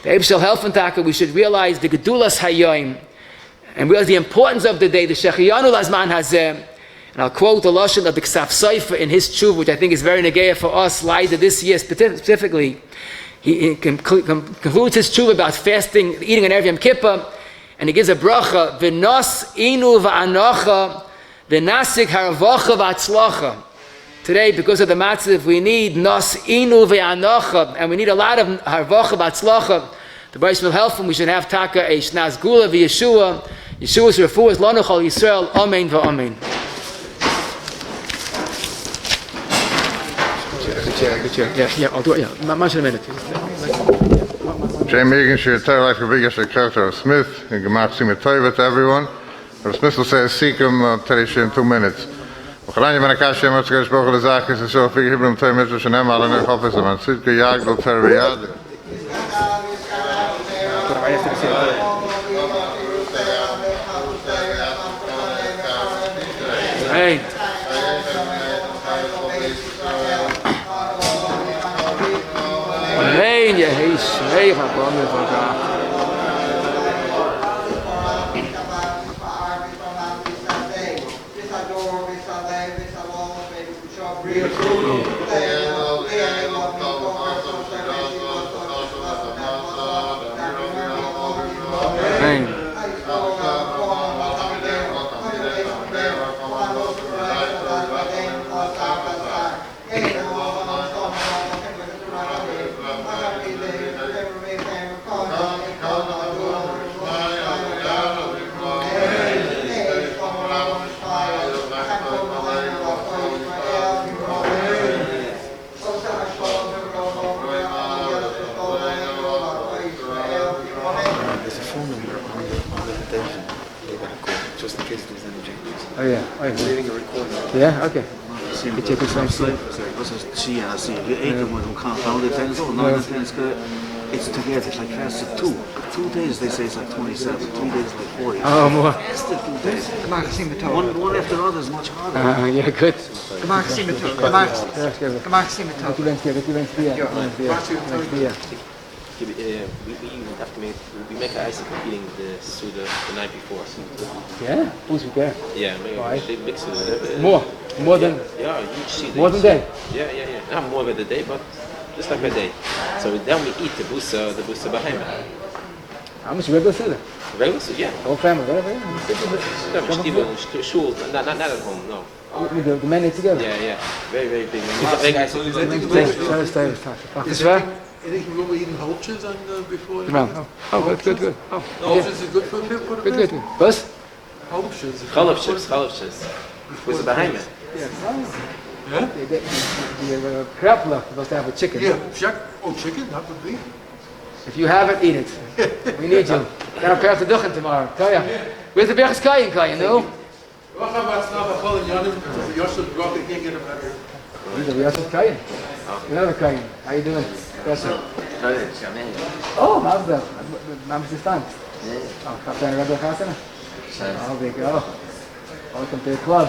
The Eib Shel Helfentaka, we should realize the Gedulas Hayom and realize the importance of the day, the Shechayanu Lazman Hazeh. And I'll quote the Lashon of the Ksaf Sofer in his tshuva, which I think is very negeya for us, Laida this year specifically. He concludes his tshuva about fasting, eating an Erev Yom Kippur, and he gives a bracha, V'nos inu v'anocha, v'nasik haravacha v'atzlacha. Today, because of the matzah, we need nos inu v'anocha, and we need a lot of haravacha v'atzlacha. The Bais will help him. We should have taka a shnaz gula v'yeshua. Yeshua's refuah is lanu chol Yisrael. Amen v'amen. Good chair. Yeah, I'll do it. Yeah, much in a minute. Shem Egan Shir Torah, like the biggest character of Smith, and Gemach Simit Toiva to everyone. Smith will say a Sikkim Teresh in 2 minutes. V'chalani ben Akashim, Motzgesh Bochel Zachis, and so figure Hebrew Torah Mitzvah Shenem Alaner Chofes, and Tzidke Yagdol Torah Yad. Hey. Amen, Yehish, Meir, Rabban, Rabban. Amen. There's a phone number on the invitation. You gotta call just in case there's any changes. Oh yeah. Oh, I'm yeah. leaving a recording. Yeah. Okay. Sim, Che que são sim. What's a she and a C? You ate them with them compounded things. Oh, no, it's good. It's together. It's like fast at 2. 2 days they say it's like 27. 3 days like 40. Oh, more. Fast at 2 days. Kom maar gezien met One after the other is much harder. Yeah, good. Kom maar gezien met Kom maar gezien met Aqui vem We even have to make an ice eating the Suda the night before. Yeah? Who's we care? Yeah, Why? they mix it. More than Yeah, you see. more than day. Yeah. Not more by the day, but just like by day. So then we eat the busa behind. How much regular Suda? Regular Suda, yeah. Whole family, whatever. Shul, not at home, no. The men eat together. Yeah. Very, very big. Big ice. This is waar? Anything wrong with eating haltjes before? Oh, good. Oh, Haltjes is good for people. good. Was? Haltjes. Chalafshis. Was it behind me? Yeah? The krapla was to have a chicken. Yeah, chicken, that would be. If you have it, eat it. We need you. Then I'll pass the duchen tomorrow. Tell ya. Where's the Berges Kayen, no? Wacht maar, wat snel van Colin Jannem, Josje Brock, ik can't get a better. We have some Kayen. Another Kayen. How you doing? Yes, sir. Oh, Mazda. Mam's the stand. Oh, Captain Rabbi Chasana. Oh, there you go. Welcome to the club.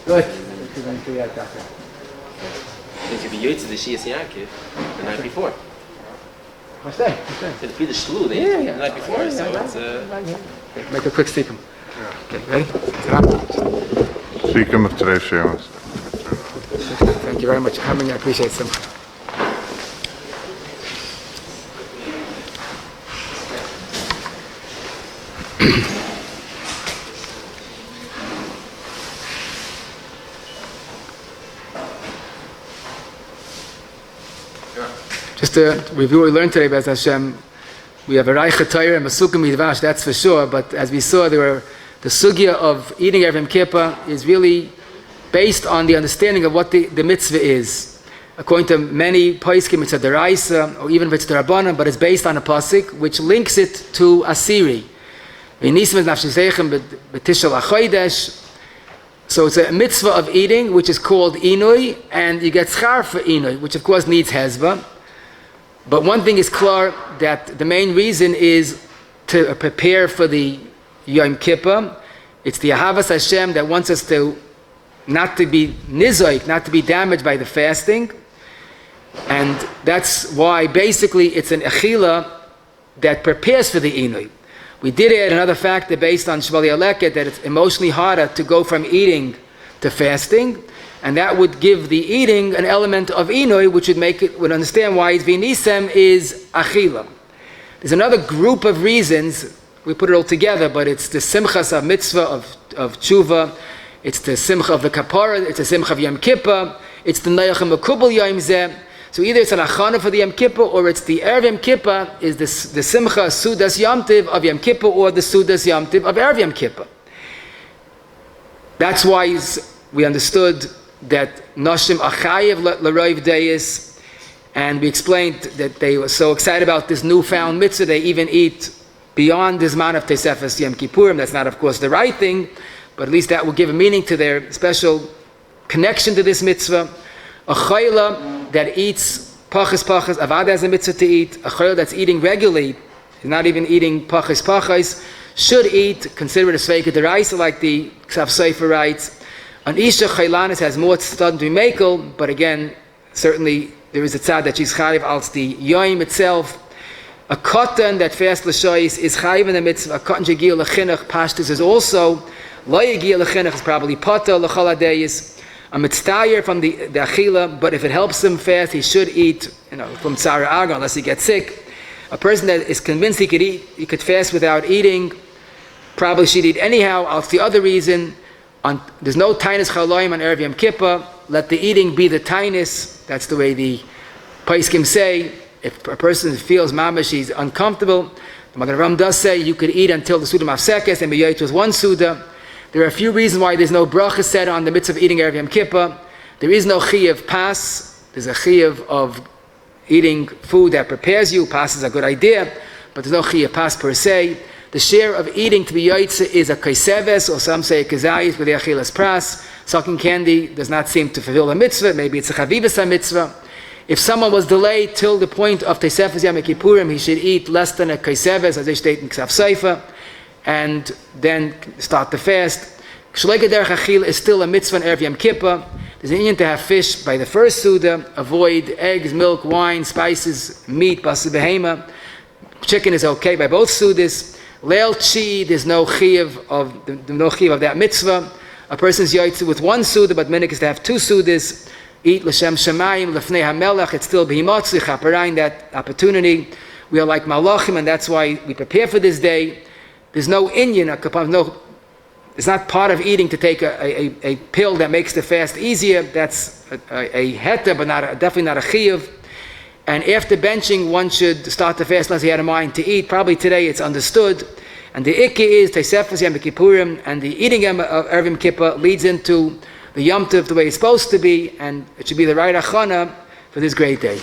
Good. Thank you, Doctor. If you be yoytze the Shias Yankee the night before. What's that? It'd be the shlu the night before, so it's Make a quick steekum. Okay, ready? Seekum of today's Shemus. Thank you very much for coming. I appreciate it so much. Just to review what we learned today, Bez Hashem, we have a Reicha Torah and Masukim Midvash, that's for sure, but as we saw, the sugya of eating Erev Yom Kippur is really based on the understanding of what the mitzvah is. According to many Paiskim, it's a deraisa, or even if it's derabbanan, but it's based on a pasuk, which links it to Asiri. So it's a mitzvah of eating, which is called Inui, and you get schar for Inui, which of course needs hezbah. But one thing is clear, that the main reason is to prepare for the Yom Kippur. It's the Ahavas Hashem that wants us to not to be nizoik, not to be damaged by the fasting. And that's why basically it's an echila that prepares for the Inui. We did add another factor based on Shvali Aleket that it's emotionally harder to go from eating to fasting. And that would give the eating an element of Inui, which would understand why Vinisem is Achila. There's another group of reasons, we put it all together, but it's the Simchas of Mitzvah, of Tshuva, it's the Simcha of the Kapara, it's the Simcha of Yom Kippur, it's the Nayach Makubal Yom Zeh. So either it's an Achana for the Yom Kippur, or it's the Erev Yom Kippur, is the Simcha Sudas Yom Tiv of Yom Kippur, or the Sudas Yom Tiv of Erev Yom Kippur. That's why we understood that Nashim Achayev L'Roiv Deis, and we explained that they were so excited about this newfound mitzvah, they even eat beyond this man of Tesefes Yom Kippurim. That's not, of course, the right thing, but at least that will give a meaning to their special connection to this mitzvah. A chayla that eats pachas, avad has a mitzvah to eat. A chayla that's eating regularly, is not even eating pachas, should eat, consider it a sveika deraisa, like the Ksav Sefer writes. An Isha Chaylanis has more tzad to be makel, but again, certainly there is a tzad that she's chayiv als the yoim itself. A cotton that fast l'shoyis is chayiv in the mitzvah. A cotton shegil l'chinuch pashtus is also lo yegil l'chinuch is probably pata l'chol hadeyis. a mitztayer from the achila, but if it helps him fast, he should eat, from tzara aga, unless he gets sick. A person that is convinced he could fast without eating, probably should eat anyhow. That's the other reason. There's no tainus chaloim on Erev Yom Kippur. Let the eating be the tainus. That's the way the Paiskim say. If a person feels mamash, he's uncomfortable, the Magen Avraham does say you could eat until the Suda Mafsekes and be yoyt with one Suda. There are a few reasons why there's no bracha said on the mitzvah of eating Erev Yom Kippur. There is no chiyuv pas. There's a chiyuv of eating food that prepares you. Pas is a good idea, but there's no chiyuv pas per se. The share of eating to be yoytze is a kaiseves, or some say a kazayis with the achilas pras. Sucking candy does not seem to fulfill the mitzvah. Maybe it's a chavivas mitzvah. If someone was delayed till the point of Teisefes Yom Kippurim, he should eat less than a kaiseves, as they state in Ksav Seifa, and then start the fast. Shleika derech achil is still a mitzvah in Erev Yom Kippur. There's an inyan to have fish by the first Suda. Avoid eggs, milk, wine, spices, meat, basar behema. Chicken is okay by both Sudas. Leil Chi, there's no chiyuv of that mitzvah. A person's yoytze with one Suda, but minik is to have two Sudas. Eat l'shem shemayim, lefnei hamelech, it's still b'himotzi, chaparayin, that opportunity. We are like malachim, and that's why we prepare for this day. There's no inyan, it's not part of eating to take a pill that makes the fast easier. That's a heta, but definitely not a chiyuv. And after benching, one should start the fast unless he had a mind to eat. Probably today it's understood. And the ikki is Teisefes Yom Kippurim, and the eating of Erev Yom Kippur leads into the Yom Tov the way it's supposed to be, and it should be the right achana for this great day.